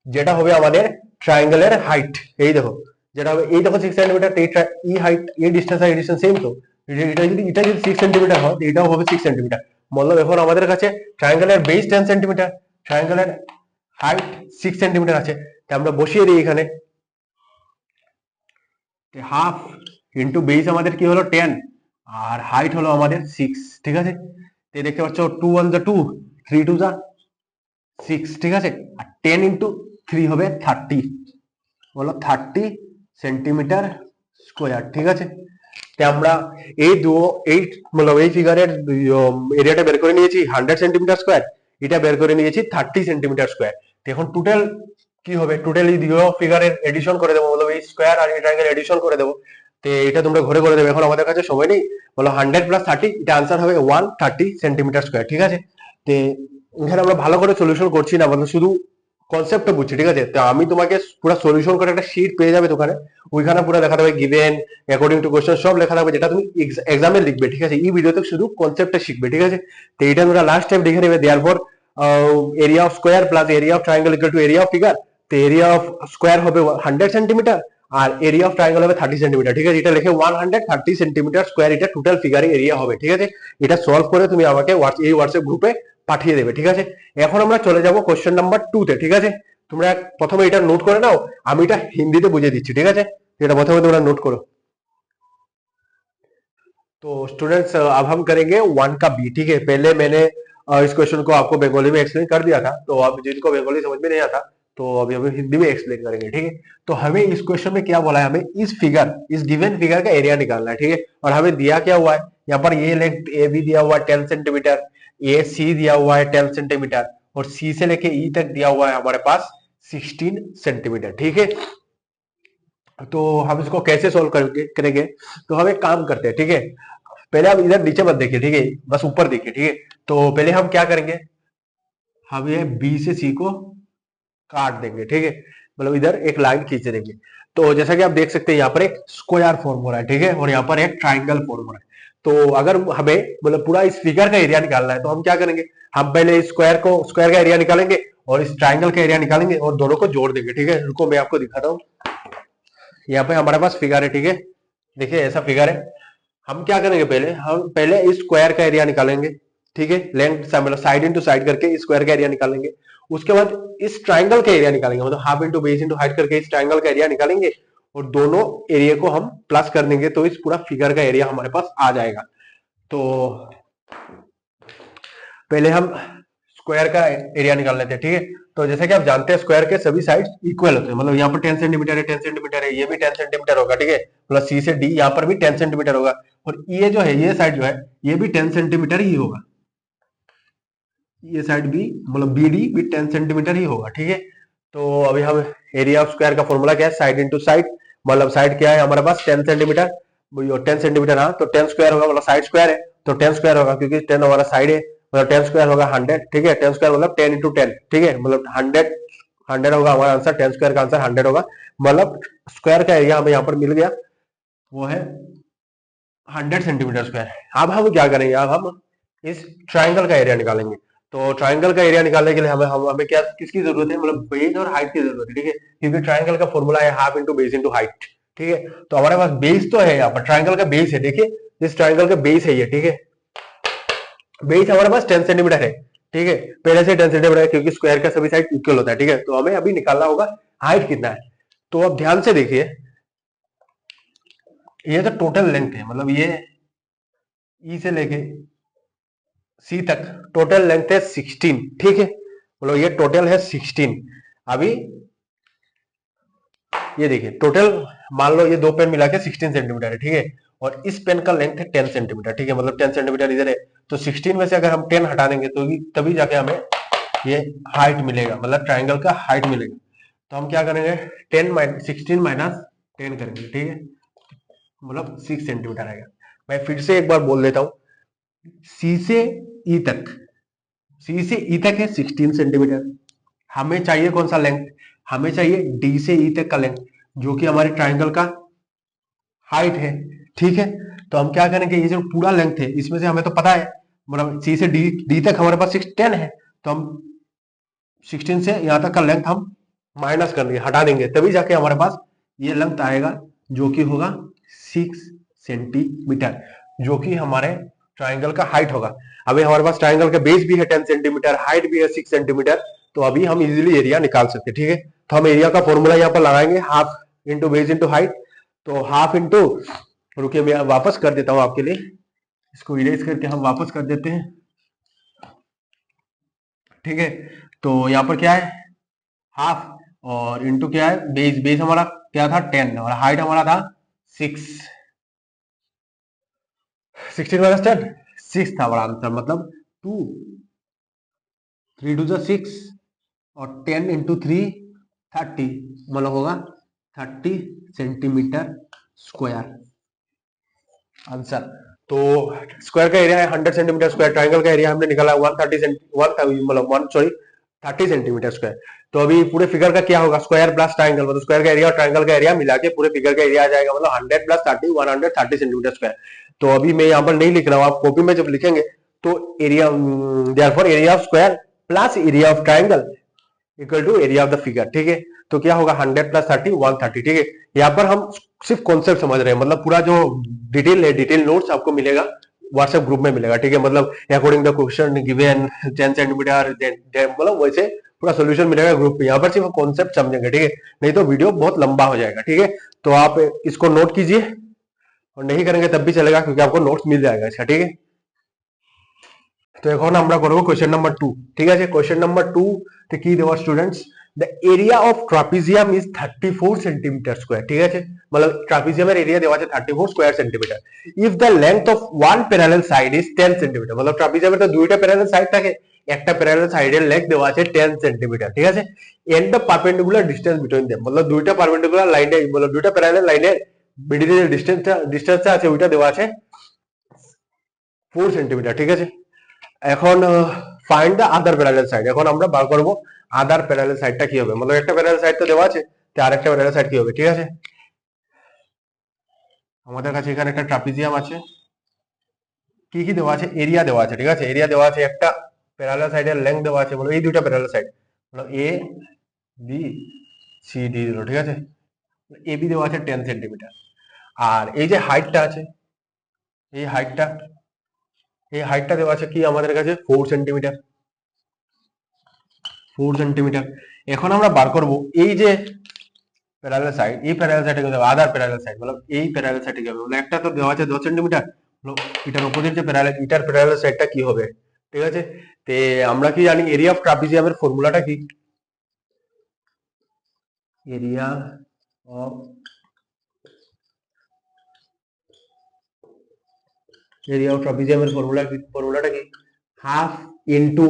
A: যেটা হবে আমাদের ট্রায়াঙ্গেলের হাইট। এই দেখো যেটা হবে, এই দেখো 6 সেন্টিমিটার, এই হাইট এই ডিসটেন্স আর এই ডিসটেন্স সেম তো, এটা যদি 6 সেন্টিমিটার হয় এটাও হবে 6 সেন্টিমিটার। এখন আমাদের কাছে ট্রায়াঙ্গেলের বেস 10 সেন্টিমিটার, ট্রায়াঙ্গেলের হাইট 6 সেন্টিমিটার আছে, তো আমরা বসিয়ে দিই এখানে হাফ ইন্টু বেস আমাদের কি হলো 10 আর হাইট হলো আমাদের 6, ঠিক আছে। তো দেখতে পাচ্ছ 2 1 যা 2, 3 2 যা 6, ঠিক আছে। আর 10 ইন্টু 3 হবে 30, 30 সেন্টিমিটার স্কোয়ার, ঠিক আছে। তো আমরা এই ফিগারের এরিয়াটা বের করে নিয়েছি 100 সেন্টিমিটার স্কোয়ার, এটা বের করে নিয়েছি 30 সেন্টিমিটার স্কোয়ার। তো এখন টোটাল কি হবে, টোটাল এই দুটো ফিগারের এডিশন করে দেবো, এই স্কোয়ার আর এই ট্রায়াঙ্গেল এডিশন করে দেবো। তো এটা তোমরা ঘরে করে দেবে, এখন আমাদের কাছে সময় নেই। 100 প্লাস 30, এটা আনসার হবে 130 সেন্টিমিটার স্কোয়ার, ঠিক আছে। তো এখানে আমরা ভালো করে সলিউশন করছি না, শুধু কনসেপ্টটা বুঝছি, ঠিক আছে। তো আমি তোমাকে পুরো সলিউশন করে একটা শীট পেয়ে যাবে দোকানে, ওইখানে পুরো লেখা থাকবে গিভেন অ্যাকর্ডিং টু কোশ্চেন, সব লেখা থাকবে, যেটা তুমি এক্সামে লিখবে, ঠিক আছে। এই ভিডিওতে শুধু কনসেপ্টটা শিখবে, ঠিক আছে। তো এটা তোমরা লাস্ট টাইম দেখে নেবে, therefore area of square plus area of triangle equal to area of figure. তো এরিয়া অফ স্কোয়ার হবে 100 সেন্টিমিটার আর এরিয়া অফ ট্রায়াঙ্গেল হবে 30 সেন্টিমিটার, ঠিক আছে। এটা লিখে 130 সেন্টিমিটার স্কোয়ার, এটা টোটাল ফিগারের এরিয়া হবে, ঠিক আছে। এটা সলভ করে তুমি আমাকে এই হোয়াটসঅ্যাপ গ্রুপে পাঠিয়ে দেবে, ঠিক আছে। এখন আমরা চলে যাব কোশ্চেন নাম্বার 2 তে, ঠিক আছে। তোমরা প্রথমে এটা নোট করে নাও, আমি এটা হিন্দিতে বুঝিয়ে দিচ্ছি, ঠিক আছে। এটা প্রথমে তোমরা নোট করো। तो स्टूडेंट्स अब हम करेंगे 1 का बी, ठीक है। पहले मैंने इस क्वेश्चन को आपको बंगाली में एक्सप्लेन कर दिया था, तो अब जिनको बंगाली समझ में नहीं आता तो अभी हम हिंदी में एक्सप्लेन करेंगे, ठीक है। तो हमें इस क्वेश्चन में क्या बोला है, हमें इस गिवन फिगर का एरिया निकालना है, ठीक है। और हमें दिया क्या हुआ है, यहाँ पर ये लेंथ ए बी दिया हुआ है 10 सेंटीमीटर, ए सी दिया हुआ है 10 सेंटीमीटर और सी से लेके ई तक दिया हुआ है हमारे पास 16 सेंटीमीटर, ठीक है। तो हम इसको कैसे सोल्व करेंगे, तो हम एक काम करते हैं, ठीक है। पहले आप इधर नीचे मत देखिए, ठीक है, बस ऊपर देखिए, ठीक है। तो पहले हम क्या करेंगे, हम ये बी से सी को काट देंगे, ठीक है। इधर एक लाइन खींच देंगे। तो जैसा कि आप देख सकते हैं यहाँ पर एक स्क्वायर फॉर्म हो रहा है, ठीक है, और यहाँ पर एक ट्राइंगल फॉर्म हो रहा है। तो अगर हमें पूरा इस फिगर का एरिया निकालना है तो हम क्या करेंगे, हम पहले स्क्वायर का एरिया निकालेंगे और इस ट्राइंगल का एरिया निकालेंगे और दोनों को जोड़ देंगे, ठीक है। रुको मैं आपको दिखाता हूँ। यहाँ पे हमारे पास फिगर है, ठीक है, देखिए ऐसा फिगर है। हम क्या करेंगे, हम पहले इस स्क्वायर का एरिया निकालेंगे, ठीक है। लेंथ साइड इंटू साइड करके स्क्वायर का एरिया निकालेंगे। उसके बाद इस ट्राइंगल का एरिया निकालेंगे, half into base into height करके इस ट्राइंगल का एरिया निकालेंगे और दोनों एरिया को हम प्लस कर देंगे, तो इस पूरा फिगर का एरिया हमारे पास आ जाएगा। तो पहले हम स्क्वायर का एरिया निकाल लेते हैं, ठीक है। तो जैसे कि आप जानते हैं स्क्वायर के सभी साइड इक्वल होते हैं, यहाँ पर 10 सेंटीमीटर है, 10 सेंटीमीटर है, ये भी 10 सेंटीमीटर होगा, ठीक है। सी से डी यहाँ पर भी 10 सेंटीमीटर होगा और ये जो है, ये साइड जो है ये भी 10 सेंटीमीटर ही होगा, ये साइड भी बी डी भी 10 सेंटीमीटर ही होगा, ठीक है। तो अभी हम एरिया ऑफ स्क्वायर का फॉर्मूला क्या है, साइड इंटू साइड, साइड क्या है हमारे पास 10 सेंटीमीटर, 10 सेंटीमीटर, हाँ, तो 10 स्क्वायर होगा, साइड स्क्वायर है तो 10 स्क्वायर होगा, क्योंकि 10 हमारा साइड है, 10 स्क्वायर होगा 100, ठीक है। 10 स्क्वायर 10 इंटू 10, ठीक है, 100 होगा हमारा आंसर, 10 स्क्वायर का आंसर 100 होगा। स्क्वायर का एरिया हमें यहाँ पर मिल गया, वो है 100 सेंटीमीटर स्क्वायर। अब हम क्या करेंगे, अब हम इस ट्राइंगल का एरिया निकालेंगे। तो ट्राइंगल का एरिया निकालने के लिए हमें क्या किसकी जरूरत है, बेस और हाइट की जरूरत है, ठीक है, क्योंकि ट्राइंगल का फॉर्मूला है half into base into height, ठीक है। तो हमारे पास बेस तो है, यहाँ पर ट्राइंगल का बेस है, देखिए इस ट्राइंगल का बेस है ये, ठीक है। बेस हमारे पास 10 सेंटीमीटर है, ठीक है, पहले से 10 सेंटीमीटर है, क्योंकि स्क्वायर का सभी साइड इक्वल होता है, ठीक है। तो हमें अभी निकालना होगा हाइट कितना है। तो अब ध्यान से देखिए, ये तो टोटल लेंथ है, ये ई से लेके सी तक टोटल लेंथ है 16, ठीक है, ये टोटल है 16। अभी ये देखिए टोटल, मान लो ये दो पेन मिला के 16 सेंटीमीटर है, ठीक है, और इस पेन का लेंथ है 10 सेंटीमीटर, ठीक है, 10 सेंटीमीटर इधर है, तो 16 में से अगर हम 10 हटा देंगे तो तभी जाके हमें ये हाइट मिलेगा, ट्राइंगल का हाइट मिलेगा। तो हम क्या करेंगे, 16 माइनस 10 करेंगे, ठीक है, 6 सेंटीमीटर आएगा। मैं फिर से एक बार बोल देता हूं, सी से ई तक, सी से ई तक है 16 सेंटीमीटर। हमें चाहिए कौन सा लेंथ, हमें चाहिए डी से ई तक का लेंथ, जो कि हमारे ट्राइंगल का हाइट है, ठीक है। तो हम क्या करेंगे, ये जो पूरा लेंथ है इसमें से हमें तो पता है, मतलब सी से डी, डी तक हमारे पास 10 है, तो हम 16 से यहाँ तक का लेंथ हम माइनस कर देंगे, हटा देंगे, तभी जाके हमारे पास ये लेंथ आएगा जो कि होगा 6 सेंटीमीटर, जो कि हमारे ट्राइंगल का हाइट होगा। अभी हमारे पास ट्राइंगल का बेस भी है 10 सेंटीमीटर, हाइट भी है 6 सेंटीमीटर, तो अभी हम इजीली एरिया निकाल सकते हैं, ठीक है। तो हम एरिया का फॉर्मूला यहाँ पर लगाएंगे, half into base into height. तो हाफ इंटू, रुकिए मैं वापस कर देता हूँ आपके लिए, इसको इरेज करके हम वापस कर देते हैं, ठीक है। तो यहाँ पर क्या है, हाफ, और इंटू क्या है, बेस, बेस हमारा क्या था 10, और हाइट हमारा था 6, 16 माइनस 10, 6 था हमारा आंसर, मतलब 2, 3 टू 6, और 10 इंटू 3 30, मतलब होगा 30 सेंटीमीटर स्क्वायर आंसर। तो स्क्वायर का एरिया है 100 सेंटीमीटर स्क्वायर, ट्राइंगल का एरिया हमने निकाला 130 मतलब 30 सेंटीमीटर स्क्वायर। तो अभी पूरे फिगर का क्या होगा, स्क्वायर प्लस ट्राइंगल, मतलब स्क्वायर का एरिया और ट्राइंगल का एरिया मिला के पूरे फिगर का एरिया आ जाएगा, मतलब 100 प्लस 30 130 सेंटीमीटर स्क्वायर। तो अभी मैं यहाँ पर नहीं लिख रहा हूँ, आप कॉपी में जब लिखेंगे तो area, therefore area of square plus area of triangle equal to area of the figure, ठीक है। तो क्या होगा 100 प्लस 30 130, ठीक है। यहाँ पर हम सिर्फ कॉन्सेप्ट समझ रहे हैं, मतलब पूरा जो डिटेल है, डिटेल नोट्स आपको मिलेगा व्हाट्सएप ग्रुप में मिलेगा, ठीक है। मतलब according the question given 10 centimetre, मतलब वैसे पूरा सोल्यूशन मिलेगा ग्रुप पे, यहाँ पर सिर्फ कॉन्सेप्ट समझेंगे, ठीक है। नहीं तो वीडियो बहुत लंबा हो जाएगा, ठीक है। तो आप इसको नोट कीजिए, और नहीं करेंगे तब भी चलेगा, क्योंकि आपको नोट्स मिल जाएगा इसका, ठीक है। তো এখন আমরা করব কোশ্চেন নাম্বার 2, ঠিক আছে। কোশ্চেন নাম্বার 2 তে কি দেওয়া students, the area of trapezium is 34 centimetre square, ঠিক আছে। मतलब ট্রাপিজিয়ামের এরিয়া দেওয়া আছে 34 square centimetre. if the length of one parallel side is 10 centimetre, मतलब ট্রাপিজিয়ামের তো দুইটা প্যারালাল সাইড থাকে, একটা প্যারালাল সাইডের লেন্থ দেওয়া আছে 10 সেন্টিমিটার, ঠিক আছে। and the perpendicular distance between them, मतलब দুইটা পারপেন্ডিকুলার লাইনে, मतलब দুইটা প্যারালাল লাইনের মিডিলের যে ডিসটেন্সটা আছে ওইটা দেওয়া আছে 4 সেন্টিমিটার, ঠিক আছে। এখন find the other parallel side, এখন আমরা বার করব আদার প্যারালাল সাইডটা কি হবে, मतलब একটা প্যারালাল সাইড তো দেওয়া আছে, তো আরেকটা প্যারালাল সাইড কি হবে, ঠিক আছে। আমাদের কাছে এখানে একটা ট্রাপিজিয়াম আছে, কি কি দেওয়া আছে, এরিয়া দেওয়া আছে, ঠিক আছে। এরিয়া দেওয়া আছে, একটা প্যারালাল সাইডের লেংথ দেওয়া আছে, মানে এই দুইটা প্যারালাল সাইড, মানে এ বি সি ডি দিল, ঠিক আছে। এ বি দেওয়া আছে 10 সেন্টিমিটার, আর এই যে হাইটটা আছে, এই হাইটটা, এই হাইটটা দেওয়া আছে কি আমাদের কাছে 4 সেন্টিমিটার, 4 সেন্টিমিটার। এখন আমরা বার করব এই যে প্যারালাল সাইড, এই প্যারালাল সাইডে কি হবে, আদার প্যারালাল সাইড, मतलब এই প্যারালাল সাইডে কি হবে, মানে একটা তো দেওয়া আছে 10 সেন্টিমিটার, मतलब এটার অপোজিট যে প্যারালাল, এটার প্যারালাল সাইডটা কি হবে, ঠিক আছে। তে আমরা কি জানি এরিয়া অফ ট্রাপিজিয়ামের ফর্মুলাটা কি, এরিয়া অফ, এরিয়া অফ ট্রাপিজিয়ামের ফর্মুলাটা কি, half into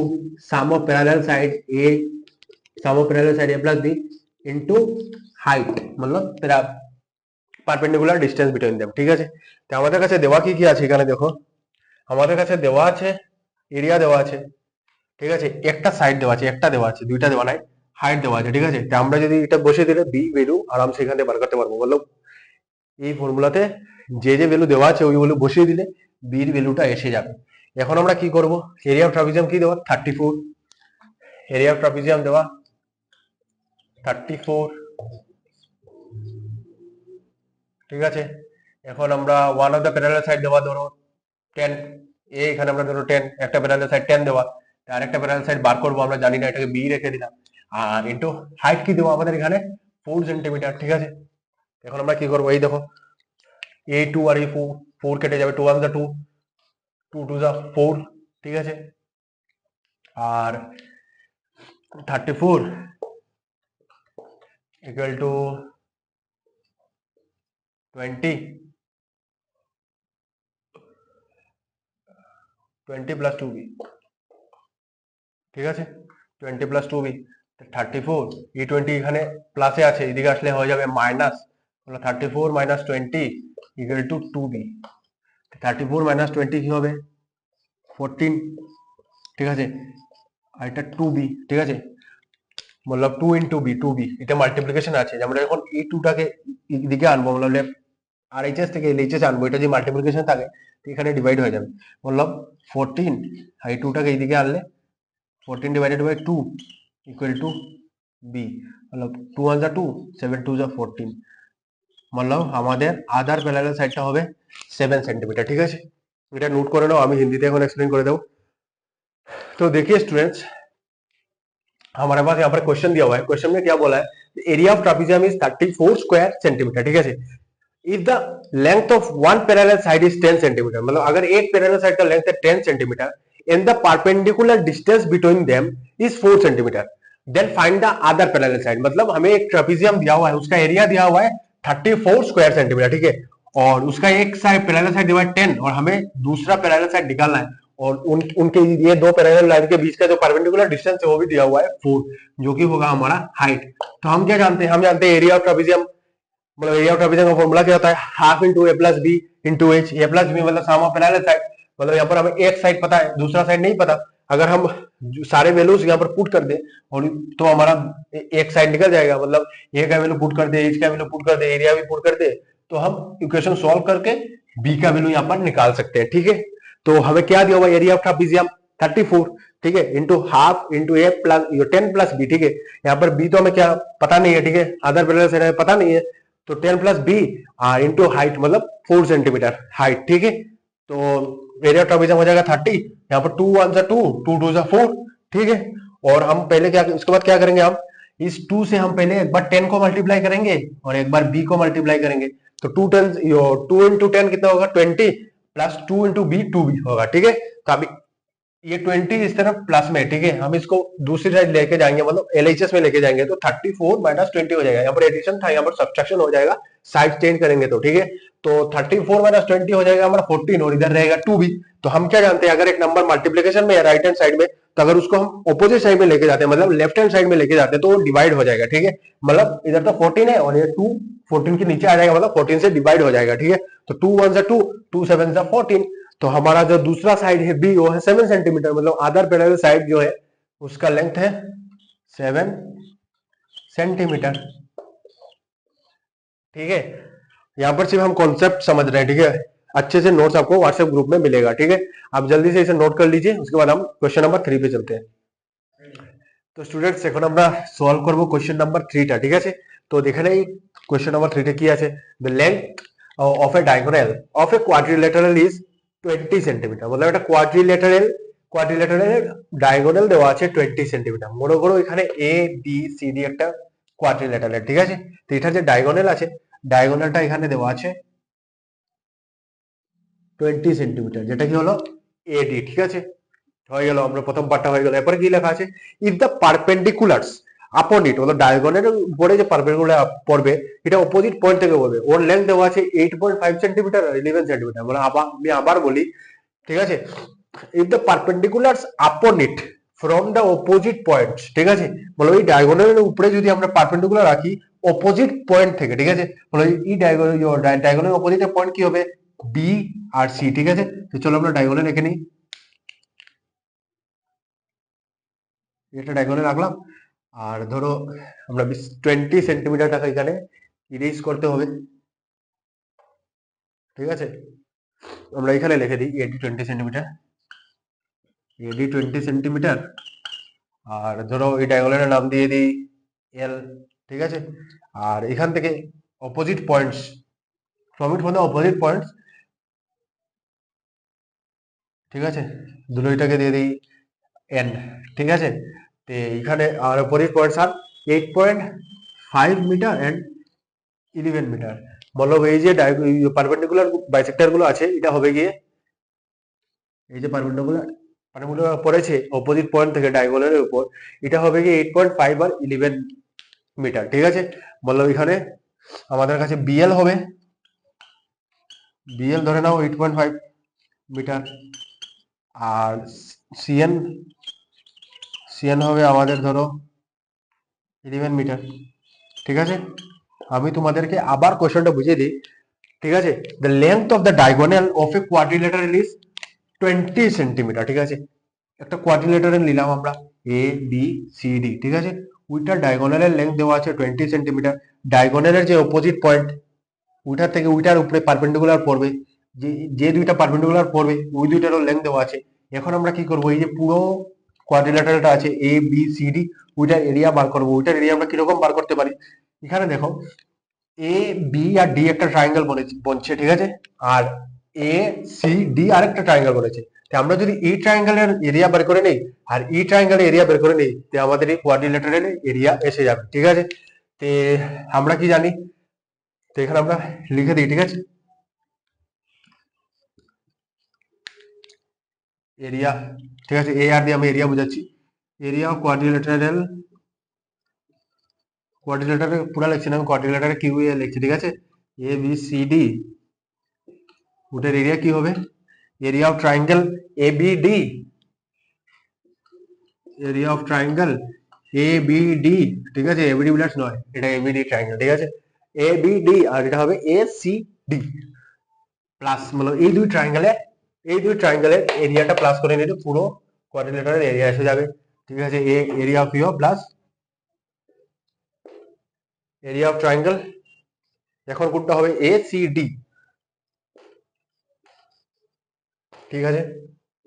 A: sum of parallel side A, sum of parallel side A plus B into height, मतलब পারপেন্ডিকুলার ডিসটেন্স বিটুইন देम, ঠিক আছে। তো আমাদের কাছে দেওয়া কি কি আছে, এখানে দেখো আমাদের কাছে দেওয়া আছে এরিয়া দেওয়া আছে, ঠিক আছে, একটা সাইড দেওয়া আছে, একটা দেওয়া আছে, দুইটা দেওয়া নাই, হাইট দেওয়া আছে, ঠিক আছে। তো আমরা যদি এটা বসিয়ে দিলে বি ভ্যালু আরামসে এখান থেকে বার করতে পারবো, বলো এই ফর্মুলাতে যে যে ভ্যালু দেওয়া আছে ওই ভ্যালু বসিয়ে দিলে বির ভ্যালুটা এসে যাবে। এখন আমরা কি করব, এরিয়া অফ ট্রাপিজিয়াম কি দেওয়া 34, এরিয়া অফ ট্রাপিজিয়াম দেওয়া 34, ঠিক আছে। এখন আমরা one of the parallel side দেওয়া ধরো 10, এখানে আমরা ধরো 10, একটা প্যারালাল সাইড 10 দেওয়া, আর একটা প্যারালাল সাইড বার করবো আমরা জানি না, এটাকে বি রেখে দিলাম, আর ইনটু হাইট কি দেবো আমাদের এখানে 4 সেন্টিমিটার, ঠিক আছে। এখন আমরা কি করবো, এই দেখো এই 2 আর এই 4 কেটে যাবে, 2 1 যা 2, 2 2 যা 4, ঠিক আছে। আর 34 ইকুয়াল টু 20 প্লাস 2b, ঠিক আছে, 20 প্লাস 2b 34, এই 20 এখানে প্লাসে আছে, এদিকে আসলে হয়ে যাবে minus, 34 minus 20 equal to 2b, 34 minus 20 কি হবে 14, ঠিক আছে। আর এটা 2b, ঠিক আছে, मतलब 2 ইন্টু বি, 2b, এটা মাল্টিপ্লিকেশন আছে, আমরা এখন এই 2টাকে এদিকে আনবো, मतलब আর এইচএস থেকে এইচএস আনবো, এটা যে মাল্টিপ্লিকেশন থাকে এখানে ডিভাইড হয়ে যাবে। বললাম 14 আর এই 2টাকে এইদিকে আনলে 14 divided by 2 equal to B, मतलब 2 1 जा 2 7 2 जा 14, मतलब আমাদের আদার প্যারালাল সাইডটা হবে 7 সেন্টিমিটার। ঠিক আছে, এটা নোট করে নাও, আমি হিন্দিতে এখন এক্সপ্লেন করে দেবো। तो देखिए स्टूडेंट्स, हमारे पास यहाँ पर क्वेश्चन दिया हुआ है। क्वेश्चन में क्या बोला है, area of trapezium is 34 square centimetre. ठीक है, if the length of one parallel side is 10 centimetre, मतलब अगर एक पैरेलल साइड का लेंथ है 10 centimetre and the perpendicular distance between them is 4 centimetre, then find the other parallel side. मतलब हमें एक ट्रापेजियम दिया हुआ है, उसका एरिया दिया हुआ है 34 स्क्वायर सेंटीमीटर। ठीक है, और उसका एक साइड पैरेलल साइड दिया हुआ है 10 और हमें दूसरा पैरेलल साइड निकालना है, और उनके ये दो पैरेलल लाइन के बीच का जो परपेंडिकुलर डिस्टेंस है वो भी दिया हुआ है 4, जो कि होगा हमारा हाइट। तो हम क्या जानते हैं, हम जानते हैं एरिया ऑफ ट्रापेजियम, मतलब एरिया ऑफ ट्रापेजियम का फॉर्मूला क्या होता है, हाफ इंटू ए प्लस बी इंटू एच। ए प्लस बी मतलब सम ऑफ पैरेलल साइड, मतलब यहाँ पर हमें एक साइड पता है, दूसरा साइड नहीं पता। अगर हम सारे वैल्यूज यहाँ पर पुट कर दे और तो हमारा एक साइड निकल जाएगा, मतलब ए का वैल्यू पुट कर दे, एच का वैल्यू पुट कर दे, एरिया भी पुट कर दे, तो हम इक्वेशन सॉल्व करके बी का वैल्यू यहाँ पर निकाल सकते हैं। ठीक है, तो हमें क्या दिया हुआ, एरिया ऑफ ट्रापेजियम 34, ठीक है, इंटू हाफ इंटू ए प्लस 10 प्लस बी। ठीक है, यहाँ पर बी तो हमें क्या पता नहीं है, ठीक है, अदर पैरेलल साइड हमें पता नहीं है, तो 10 प्लस बी इंटू हाइट मतलब 4 सेंटीमीटर हाइट। ठीक है, तो एरिया ऑफ ट्रापेजियम हो जाएगा 30, यहाँ पर 2 1 2 2 2 4। ठीक है, और हम पहले क्या, उसके बाद क्या करेंगे, हम इस 2 से हम पहले एक बार 10 को मल्टीप्लाई करेंगे और एक बार बी को मल्टीप्लाई करेंगे, तो 2 इंटू 10 कितना होगा 20 प्लस 2 इंटू बी 2b होगा। ठीक है, तो अभी ये 20 इस तरफ प्लस में, ठीक है, हम इसको दूसरी साइड लेके जाएंगे, मतलब एलएचएस में लेके जाएंगे, तो 34 माइनस 20 हो जाएगा। यहाँ पर एडिशन था, यहाँ पर सब्ट्रैक्शन हो जाएगा, साइड चेंज करेंगे तो। ठीक है, तो 34 माइनस 20 हो जाएगा हमारा 14 और इधर रहेगा 2b। तो हम क्या जानते हैं, अगर एक नंबर मल्टीप्लीकेशन में या राइट हैंड साइड में, तो अगर उसको हम ऑपोजिट साइड में लेके जाते हैं, मतलब लेफ्ट हैंड साइड में लेके जाते हैं, तो वो डिवाइड हो जाएगा। ठीक है, मतलब इधर तो 14 है और ये 2 14 के नीचे आ जाएगा, मतलब 14 से डिवाइड हो जाएगा। ठीक है, तो 2 1 2 2 7 14, तो हमारा जो दूसरा साइड है बी वो है 7 सेंटीमीटर, मतलब अदर पैरेलल साइड जो है उसका लेंथ है 7 सेंटीमीटर। ठीक है, यहाँ पर सिर्फ हम कॉन्सेप्ट समझ रहे हैं। ठीक है, अच्छे से नोट्स आपको व्हाट्सएप ग्रुप में मिलेगा। ठीक है, आप जल्दी से इसे नोट कर लीजिए, उसके बाद हम क्वेश्चन नंबर 3 पे चलते हैं। तो स्टूडेंट्स এখন আমরা সলভ করব কোশ্চেন নাম্বার 3টা। ঠিক আছে, তো দেখেন এই কোশ্চেন নাম্বার 3টা কি আছে, the length of a diagonal of a quadrilateral is 20 centimetre, मतलब এটা কোয়াড্রিল্যাটারাল ডায়াগোনাল দেওয়া আছে 20 সেন্টিমিটার। মনে করো এখানে এ বি সি ডি একটা কোয়াড্রিল্যাটারাল। ঠিক আছে, তো এটা যে ডায়াগোনাল আছে, ডায়াগোনালটা এখানে দেওয়া আছে 20 সেন্টিমিটার, যেটা কি হলো এডি। ঠিক আছে, হয়ে গেল, আমরা প্রথম পার্টটা হয়ে গেল। এরপরে কি লেখা আছে, ইফ দ্য পারপেন্ডিকুলারস আপন ইট, मतलब ডায়াগোনালের উপরে যে পারপেন্ডিকুলার পড়বে এটা অপোজিট পয়েন্ট থেকে পড়বে, ওর লেন্থ দেওয়া আছে 8.5 সেন্টিমিটার আর 11 সেন্টিমিটার। মানে আমি আবার বলি, ঠিক আছে, ইফ দ্য পারপেন্ডিকুলারস আপন it from the opposite points. ঠিক আছে, মানে এই ডায়াগোনালের উপরে যদি আমরা পারপেন্ডিকুলার রাখি অপোজিট পয়েন্ট থেকে, ঠিক আছে, মানে এই ডায়াগোনালের অপোজিটের পয়েন্ট কি হবে, বি আর সি। ঠিক আছে, তো চলো আমরা ডায়াগোনাল লিখে নিই, এটা ডায়াগোনাল রাখলাম। আর ধরো আমরা 20 সেন্টিমিটারটাকে এখানে ইরেজ করতে হবে। ঠিক আছে, আমরা এখানে লিখে দিই এডি 20 সেন্টিমিটার, এডি 20 সেন্টিমিটার। আর ধরো এই ডায়াগোনালের নাম দিয়ে দিই এল। ঠিক আছে, আর এখান থেকে opposite points, from it from the opposite points, ঠিক আছে, দুটোইটাকে দিয়ে দিই এন। ঠিক আছে, তো এখানে আর অপোজিট পয়েন্টস আর 8.5 মিটার এন্ড 11 মিটার। मतलब এই যে পারপেন্ডিকুলার বাইসেক্টর গুলো আছে, এটা হবে গিয়ে এই যে পারপেন্ডিকুলার পড়েছে অপোজিট পয়েন্ট থেকে ডায়াগোনালের উপর, এটা হবে গিয়ে 8.5 আর 11 মিটার। ঠিক আছে, मतलब এখানে আমাদের কাছে বিএল হবে, বিএল ধরে নাও 8.5 মিটার, আর সিএন সিএন হবে আমাদের ধরো 11 মিটার। ঠিক আছে, আমি তোমাদেরকে আবার কোশ্চেনটা বুঝিয়ে দিই। ঠিক আছে, the length of the diagonal of A quadrilateral is 20 centimetre. ঠিক আছে, একটা কোয়াড্রিল্যাটারাল নিলাম আমরা এ বি সি ডি। ঠিক আছে, ওইটার ডায়াগোনালের লেন্থ দেওয়া আছে 20 সেন্টিমিটার। ডায়াগোনালের যে অপোজিট পয়েন্ট ওইটার থেকে ওইটার উপরে পারপেন্ডিকুলার পড়বে, যে যে দুইটা পারপেন্ডিকুলার পড়বে ওই দুইটারও লেন্থ দেওয়া আছে। এখন আমরা কি করব, এই যে পুরো কোয়াড্রিল্যাটারালটা আছে এ বি সি ডি, ওইটার এরিয়া বার করবো। ওইটার এরিয়া আমরা কিরকম বার করতে পারি, এখানে দেখো এ বি আর ডি একটা ট্রায়াঙ্গেল বনছে, ঠিক আছে, আর এ সি ডি আর একটা ট্রায়াঙ্গেল বলেছে। তো আমরা যদি এই ট্রায়াঙ্গেলের এরিয়া বের করে নেই আর এই ট্রায়াঙ্গেলের এরিয়া বের করে নেই, তো আমাদের এই কোয়াড্রিল্যাটারাল এরিয়া এসে যাবে, ঠিক আছে। তো আমরা কি জানি, তো এখানে আমরা লিখে দিই, ঠিক আছে, এরিয়া, ঠিক আছে, এ আর দিয়ে আমি এরিয়া বোঝাচ্ছি। এরিয়া অফ কোয়াড্রিল্যাটারাল, কোয়াড্রিল্যাটারাল পুরো লিখছি না আমি, কোয়াড্রিল্যাটারাল কিউ এ লিখছি, ঠিক আছে। এ বি সি ডি, ওটার এরিয়া কি হবে, area of triangle A B D, area of triangle A B D, ঠিক আছে, এবিডি প্লাস নয়, এটা এবিডি ট্রায়াঙ্গেল, ঠিক আছে, এ বি ডি, আর এটা হবে এ সি ডি প্লাস, মানে এই দুই ট্রায়াঙ্গেলের এরিয়াটা প্লাস করে নিলে পুরো কোয়াড্রিল্যাটারাল এরিয়া এসে যাবে, ঠিক আছে। এ area of U plus area of triangle, এখন কোনটা হবে এ সি ডি, ঠিক আছে।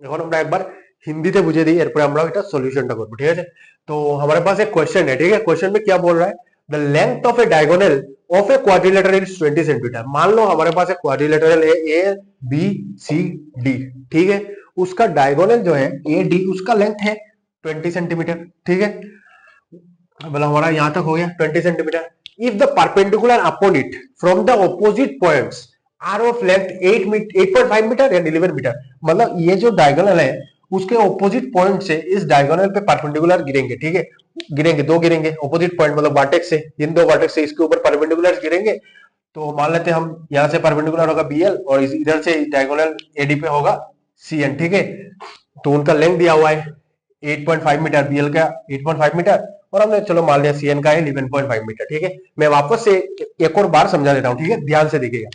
A: এখন আমরা একবার हिंदी बुझे दी, एरपर हम लोग सॉल्यूशन करब, ठीक है। तो हमारे पास एक क्वेश्चन है, ठीक है, क्वेश्चन में क्या बोल रहा है, the length of A diagonal of a quadrilateral is 20 centimetre. मान लो हमारे पास एक क्वाड्रिलेटरल है ए बी सी डी, ठीक है, उसका डायगोनल जो है ए डी, उसका लेंथ है 20 सेंटीमीटर, ठीक है, मतलब हमारा यहां तक हो गया 20 centimetre. If the perpendicular upon it from the opposite points are of length 8.5 metre and 11 metre, मतलब ये जो डायगोनल है उसके ऑपोजिट पॉइंट से इस डायगोनल पे परपेंडिकुलर गिरेंगे, ठीक है, गिरेंगे, दो गिरेंगे ऑपोजिट पॉइंट, मतलब वर्टेक्स से, इन दो वर्टेक्स से इसके ऊपर परपेंडिकुलर गिरेंगे। तो मान लेते हैं हम यहाँ से परपेंडिकुलर होगा बीएल और इधर से डायगोनल एडी पे होगा सीएन, ठीक है। तो उनका लेंथ दिया हुआ है 8.5 मीटर, बीएल का 8.5 मीटर, और हमने चलो मान लिया सीएन का है 11.5 मीटर, ठीक है। मैं वापस से एक और बार समझा देता हूँ, ठीक है, ध्यान से देखिएगा।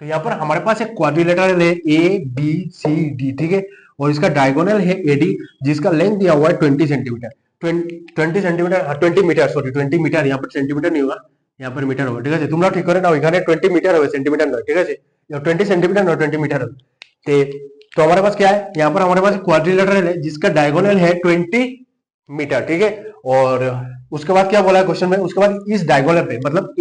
A: तो यहाँ पर हमारे पास एक क्वाड्रिलेटरल है ए बी सी डी, ठीक है, और इसका डायगोनल है एडी, जिसका लेंथ दिया हुआ है 20 centimetre, 20 centimetre, 20 metre, sorry 20 metre, यहाँ पर सेंटीमीटर नहीं होगा, यहाँ पर मीटर होगा, ठीक है। তোমরা ঠিক করে নাও, এখানে 20 मीटर হবে, सेंटीमीटर নয়, ঠিক আছে, 20 सेंटीमीटर নয় 20 मीटर হবে। तो हमारे पास क्या है, यहाँ पर हमारे पास क्वाड्रिलेटरल है जिसका डायगोनल है 20 मीटर, ठीक है। और उसके बाद क्या बोला है क्वेश्चन में, उसके बाद इस डायगोनल पे मतलब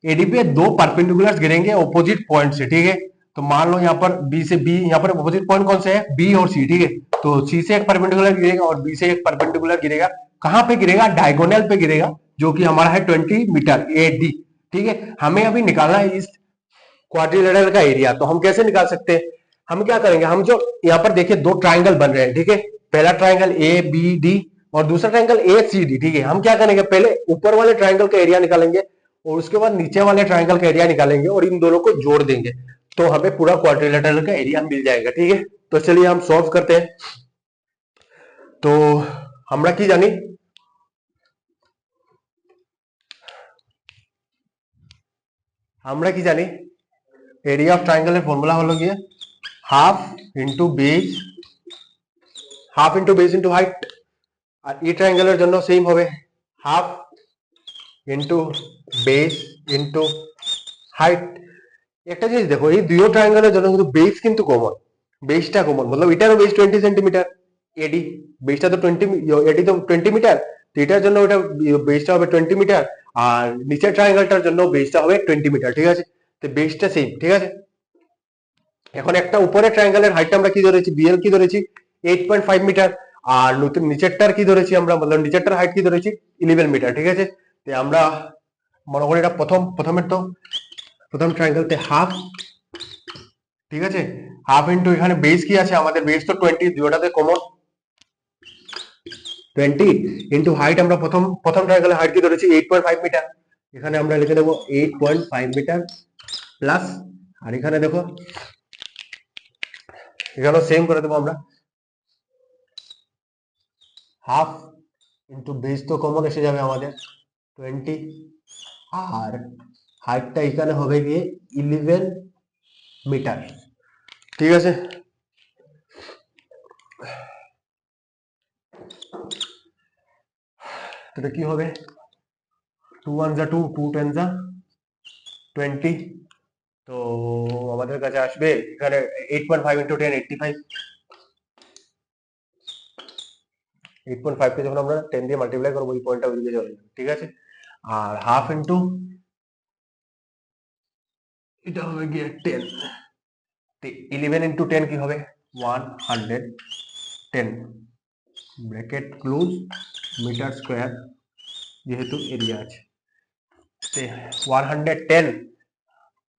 A: एडी पे दो परपेंडिकुलर्स गिरेंगे ऑपोजिट पॉइंट से, ठीक है। तो मान लो यहाँ पर बी से बी, यहाँ पर ऑपोजिट पॉइंट कौन से है, बी और सी, ठीक है। तो सी से एक परपेंडिकुलर गिरेगा और बी से एक परपेंडिकुलर गिरेगा, कहां पे गिरेगा, डायगोनल पे गिरेगा, जो कि हमारा है 20 मीटर ए डी, ठीक है। हमें अभी निकालना है इस क्वाड्रिलेटरल का एरिया, तो हम कैसे निकाल सकते हैं, हम क्या करेंगे, हम जो यहाँ पर देखिए दो ट्राइंगल बन रहे हैं, ठीक है, पहला ट्राइंगल ए बी डी और दूसरा ट्राइंगल ए सी डी, ठीक है। हम क्या करेंगे, पहले ऊपर वाले ट्राइंगल का एरिया निकालेंगे और उसके बाद नीचे वाले ट्राइंगल का एरिया निकालेंगे और इन दोनों को जोड़ देंगे, तो हमें पूरा क्वाड्रिलेटरल का एरिया मिल जाएगा, ठीक है। तो चलिए हम सॉल्व करते हैं। तो আমরা কি জানি, আমরা কি জানি এরিয়া অফ ট্রায়াঙ্গেলের ফর্মুলা হলো গিয়ে half into base into height, আর এই ট্রায়াঙ্গেলের জন্য সেম হবে half into base into height. একটা জিনিস দেখো, এই দুটো ট্রায়াঙ্গেলের জন্য কিন্তু বেস কিন্তু কমন, বেসটা কমন, मतलब এটারও বেস 20 সেন্টিমিটার, এডি বেসটা তো 20, এডি তো 20 মিটার, তো এটার জন্য ওটা বেসটা হবে 20 মিটার, আর নিচের ট্রায়াঙ্গেলটার জন্য বেসটা হবে 20 মিটার, ঠিক আছে। তো বেসটা সেম, ঠিক আছে। এখন একটা উপরের ট্রায়াঙ্গেলের হাইটটা আমরা কি ধরেছি, বিএল কি ধরেছি 8.5 মিটার, আর নতুন নিচেরটার কি ধরেছি আমরা, मतलब নিচেরটার হাইট কি ধরেছি 11 মিটার, ঠিক আছে। তো আমরা মনে করি এটা প্রথম ট্রায়াঙ্গেলতে হাফ, ঠিক আছে, হাফ ইনটু এখানে বেস কি আছে আমাদের, বেস তো 20, দুটোটাতে কমন 20 ইনটু হাইট, আমরা প্রথম ট্রায়াঙ্গেলের হাইট কি ধরেছি 8.5 মিটার, এখানে আমরা লিখে দেবো 8.5 মিটার প্লাস, আর এখানে দেখো এখানেও সেম করে দেবো আমরা, হাফ ইনটু বেস তো কমন এসে যাবে আমাদের 20, আর হাইটটা এখানে হবে গিয়ে 11 মিটার, ঠিক আছে। এটা কি হবে, 2 1 যা 2, 2 10 যা 20, তো আমাদের কাছে আসবে এখানে 8.5 ইন্টু 10 85, 8.5 কে যখন আমরা 10 দিয়ে মাল্টিপ্লাই করবো এই পয়েন্টটা ওইদিকে চলে যাবে, ঠিক আছে। আর হাফ ইন্টু এটা হবে গিয়ে 10, 11 ইন্টু 10 কি হবে 110, ব্র্যাকেট ক্লোজ, মিটার স্কোয়ার যেহেতু এরিয়া আছে 110,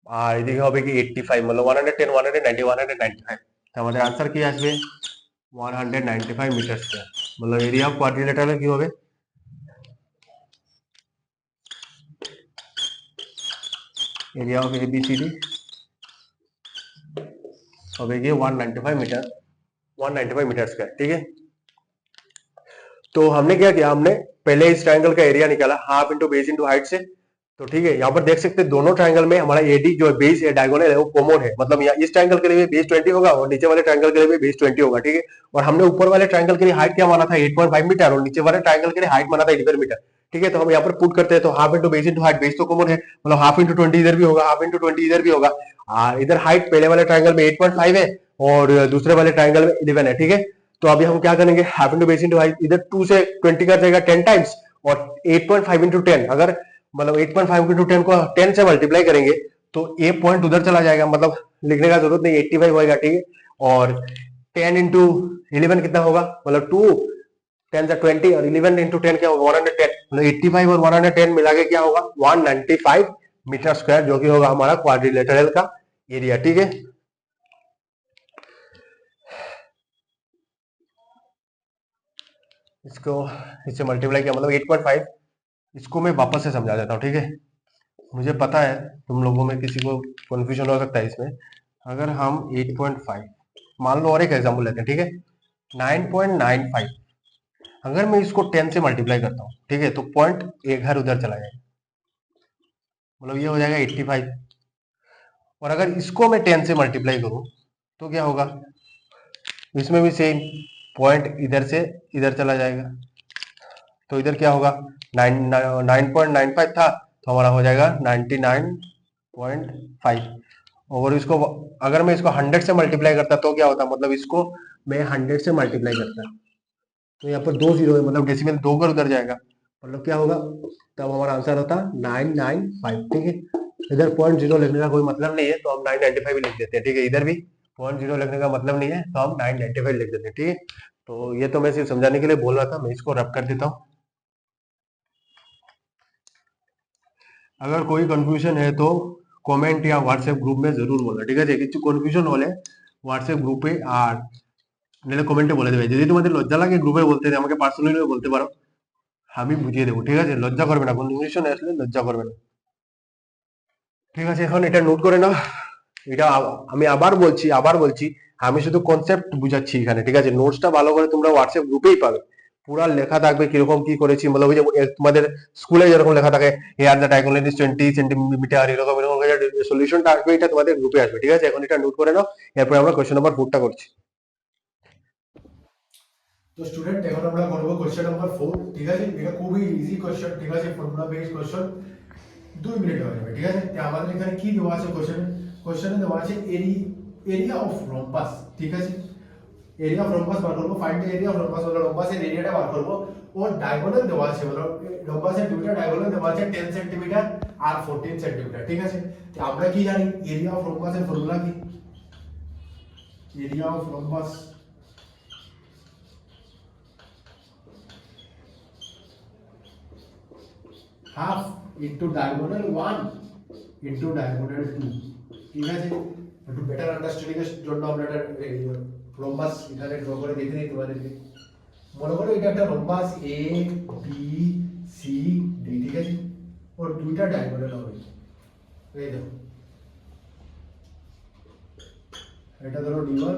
A: আর এদিকে হবে কি 85, मतलब 110 190 195, তো আমাদের आंसर কি আসবে 195 মিটার স্কয়ার, मतलब এরিয়া অফ কোয়াড্রিলেটারাল কি হবে एरिया ऑफ एबीसीडी হবে গিয়ে 195 मीटर 195 मीटर स्क्वायर, ठीक है। तो हमने क्या किया, हमने पहले इस ट्रायंगल का एरिया निकाला half into base into height से, तो ठीक है। यहाँ पर देख सकते हैं दोनों ट्रायंगल में हमारा एडी जो बेस है डायगोनल है वो कॉमन है, मतलब यहाँ इस ट्रायंगल के लिए बेस 20 होगा और नीचे वाले ट्रायंगल के लिए भी बेस 20 होगा, ठीक है। और हमने ऊपर वाले ट्रायंगल के लिए हाइट क्या माना था 8.5 मीटर और नीचे वाले ट्रायंगल के लिए हाइट माना था 11 मीटर, ठीक है। तो हम यहाँ पर पुट करते हैं, तो half into base into height, base तो कॉमन है मतलब हाफ इंटू 20 इधर भी होगा, हाफ इंटू 20 इधर भी होगा, और इधर हाइट पहले वाले ट्रायंगल में 8.5 है और दूसरे वाले ट्रायंगल में 11 है, ठीक है। तो अभी हम क्या करेंगे, half into base into height, इधर 2 से 20 कर जाएगा 10 टाइम्स और 8.5 इंटू 10, अगर मतलब 8.5 इंटू 10 को 10 से मल्टीप्लाई करेंगे तो ए पॉइंट उधर चला जाएगा, मतलब लिखने का जरूरत नहीं, 85 होगा, ठीक है। और 10 इंटू 11 कितना होगा, मतलब 2 10 से 20 और 11 इंटू 10 क्या होगा 110, मतलब 85 और 110 मिला के क्या होगा 195 मीटर स्क्वायर, जो कि होगा हमारा क्वाड्रिलेटरल का एरिया, ठीक है। इसको इससे मल्टीप्लाई किया मतलब 8.5, इसको मैं वापस से समझा देता हूँ, ठीक है। मुझे पता है तुम लोगों में किसी को कंफ्यूजन हो सकता है इसमें, अगर हम 8.5 मान लो और एक एग्जांपल लेते हैं, ठीक है 9.95, अगर मैं इसको 10 से मल्टीप्लाई करता हूँ, ठीक है, तो पॉइंट एक घर उधर चला जाएगा, मतलब ये हो जाएगा 85, और अगर इसको मैं 10 से मल्टीप्लाई करूँ तो क्या होगा, इसमें भी सेम पॉइंट इधर से इधर चला जाएगा, तो इधर क्या होगा 9.95 था तो हमारा हो जाएगा 99.5, और इसको अगर मैं इसको 100 से मल्टीप्लाई करता तो क्या होता, मतलब इसको मैं 100 से मल्टीप्लाई करता तो यहाँ पर 2 जीरो है, मतलब डेसिमल 2 कर उधर जाएगा, मतलब क्या होगा तब हमारा आंसर होता 995, ठीक है। इधर 0.0 लिखने का कोई मतलब नहीं है तो हम 995 लिख देते हैं, ठीक है। इधर भी 0.0 लिखने का मतलब नहीं है तो हम 995 लिख देते हैं, ठीक है। तो ये तो मैं सिर्फ समझाने के लिए बोल रहा था, मैं इसको रब कर देता हूँ। अगर कोई कंफ्यूजन है तो कमेंट या व्हाट्सएप ग्रुप में जरूर बोलना, ঠিক আছে। কিছু কনফিউশন হলে হোয়াটসঅ্যাপ গ্রুপে আর নাহলে কমেন্টে বলে দেবে, যদি তোমাদের লজ্জা লাগে গ্রুপে বলতে আমাকে পার্সোনালি বলতে পারো, আমি বুঝিয়ে দেবো, ঠিক আছে। লজ্জা করবে না, কনফিউশন আসলে লজ্জা করবে না, ঠিক আছে। এখন এটা নোট করে নাও, এটা আমি আবার বলছি আমি শুধু কনসেপ্ট বুঝাচ্ছি এখানে, ঠিক আছে। নোটসটা ভালো করে তোমরা হোয়াটসঅ্যাপ গ্রুপেই পাবে, পুরা লেখা থাকবে কিরকম কি করেছি, मतलब ওই যে তোমাদের স্কুলে যেরকম লেখা থাকে here the diagonal is 20 centimetre, এরকম এরকম সলিউশনটা আসবে, এটা তোমাদের গ্রুপে আসবে, ঠিক আছে। এখন এটা নোট করে নাও, এরপর আমরা কোশ্চেন নাম্বার 4টা করছি।
B: তো স্টুডেন্ট এখন আমরা করব কোশ্চেন নাম্বার 4, ঠিক আছে। এটা খুবই ইজি কোশ্চেন, ঠিক আছে, ফর্মুলা বেসড কোশ্চেন, 2 মিনিট হয়ে যাবে, ঠিক আছে। তো আমাদের এখানে কি দেওয়া আছে কোশ্চেনে দেওয়া আছে এরিয়া অফ রম্বাস, ঠিক আছে। এরিয়া অফ রম্বাস বার করব, ফাইন্ড দ্য এরিয়া অফ রম্বাস, মানে রম্বাসের এরিয়াটা বার করব। ওর ডায়াগোনাল দেওয়া আছে, মানে রম্বাসের দুটো ডায়াগোনাল দেওয়া আছে 10 সেন্টিমিটার আর 14 সেন্টিমিটার, ঠিক আছে। তো আমরা কি জানি এরিয়া অফ রম্বাসের ফর্মুলা কি, area of rhombus half into diagonal 1 into diagonal 2, ঠিক আছে। একটু বেটার আন্ডারস্ট্যান্ডিং এর জন্য আমরা এটা রম্বাস এখানে ড্র করে দেখে নিই তোমাদেরকে। মনে করো এটা একটা রম্বাস এ বি সি ডি, ঠিক আছে, ওর দুইটা ডায়াগোনাল হবে, এই দেখো এটা ধরো d1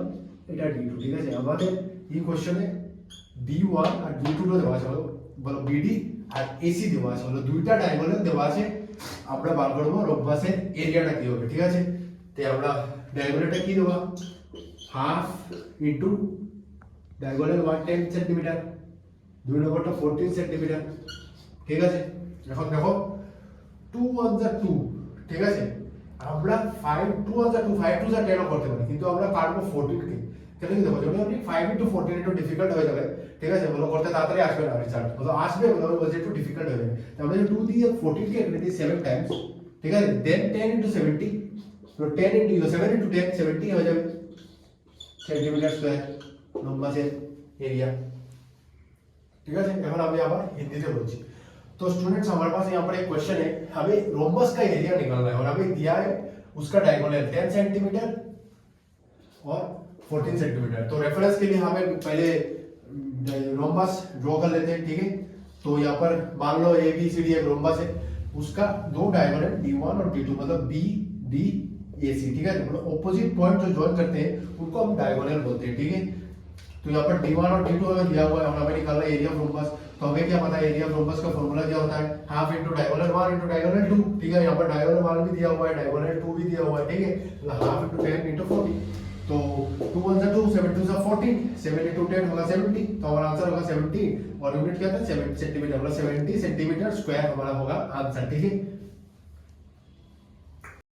B: এটা d2, ঠিক আছে। আমাদের এই কোশ্চেনে b1 আর b2 দেওয়া আছে, বলো bd আর ac দেওয়া আছে, হলো দুইটা ডায়াগোনাল দেওয়া আছে। আমরা বার করব রম্বাসের এরিয়াটা কি হবে, ঠিক আছে। তো আমরা ডায়াগোনালটা কি দেব, হাফ ইনটু ডায়াগোনাল 110 সেন্টিমিটার, দুই নম্বরটা 14 সেন্টিমিটার, ঠিক আছে। এখন দেখো 2 1 যা 2, ঠিক আছে আমরা 5 2 যা 2 5 2 যা 10 করতে পারি কিন্তু আমরা কাটবো 14 কে কেন কি দেখো যদি আপনি 5 into 14 একটু ডিফিকাল্ট হয়ে যাবে ঠিক আছে বলো করতে তাড়াতাড়ি আসবে না রেজাল্ট বলো আসবে বলো বলছে একটু ডিফিকাল্ট হয়ে যাবে তো আমরা যে 2 দিয়ে 14 কে এখানে দিই 7 টাইমস ঠিক আছে দেন 10 into 70 তো 10 into 7 into 10 70 হয়ে যাবে সেন্টিমিটার স্কয়ার রম্বাসের एरिया ठीक है এখন আমি আবার হিন্দিতে বলছি तो स्टूडेंट्स हमारे पास यहाँ पर एक क्वेश्चन है हमें रोम्बस का एरिया निकालना है और हमें दिया है उसका डायगोनल 10 सेंटीमीटर और 14 सेंटीमीटर तो रेफरेंस के लिए हमें पहले रोम्बस ड्रॉ कर लेते हैं ठीक है तो यहाँ पर मान लो ए बी सी डी एक रोम्बस है उसका दो डायगोनल D1 और D2 मतलब बी डी ए सी ठीक है मतलब ऑपोजिट पॉइंट जो ज्वाइन करते हैं उनको हम डायगोनल बोलते हैं ठीक है तो यहाँ पर D1 और D2 हमें दिया हुआ है और हमें निकालना है एरिया ऑफ रोम्बस तो हमें क्या पता है एरिया ऑफ रोम्बस का फॉर्मूला क्या होता है half into diagonal 1 into diagonal 2 ठीक है यहाँ पर डायगोनल 1 भी दिया हुआ है डायगोनल 2 भी दिया हुआ है ठीक है मतलब हाफ इनटू 10 इनटू 40 तो 2 1 2 7 2 14 7 इनटू 10 होगा 70 तो हमारा आंसर होगा 70 और यूनिट क्या था 7 सेंटीमीटर मतलब 70 सेंटीमीटर स्क्वायर हमारा होगा आंसर ठीक है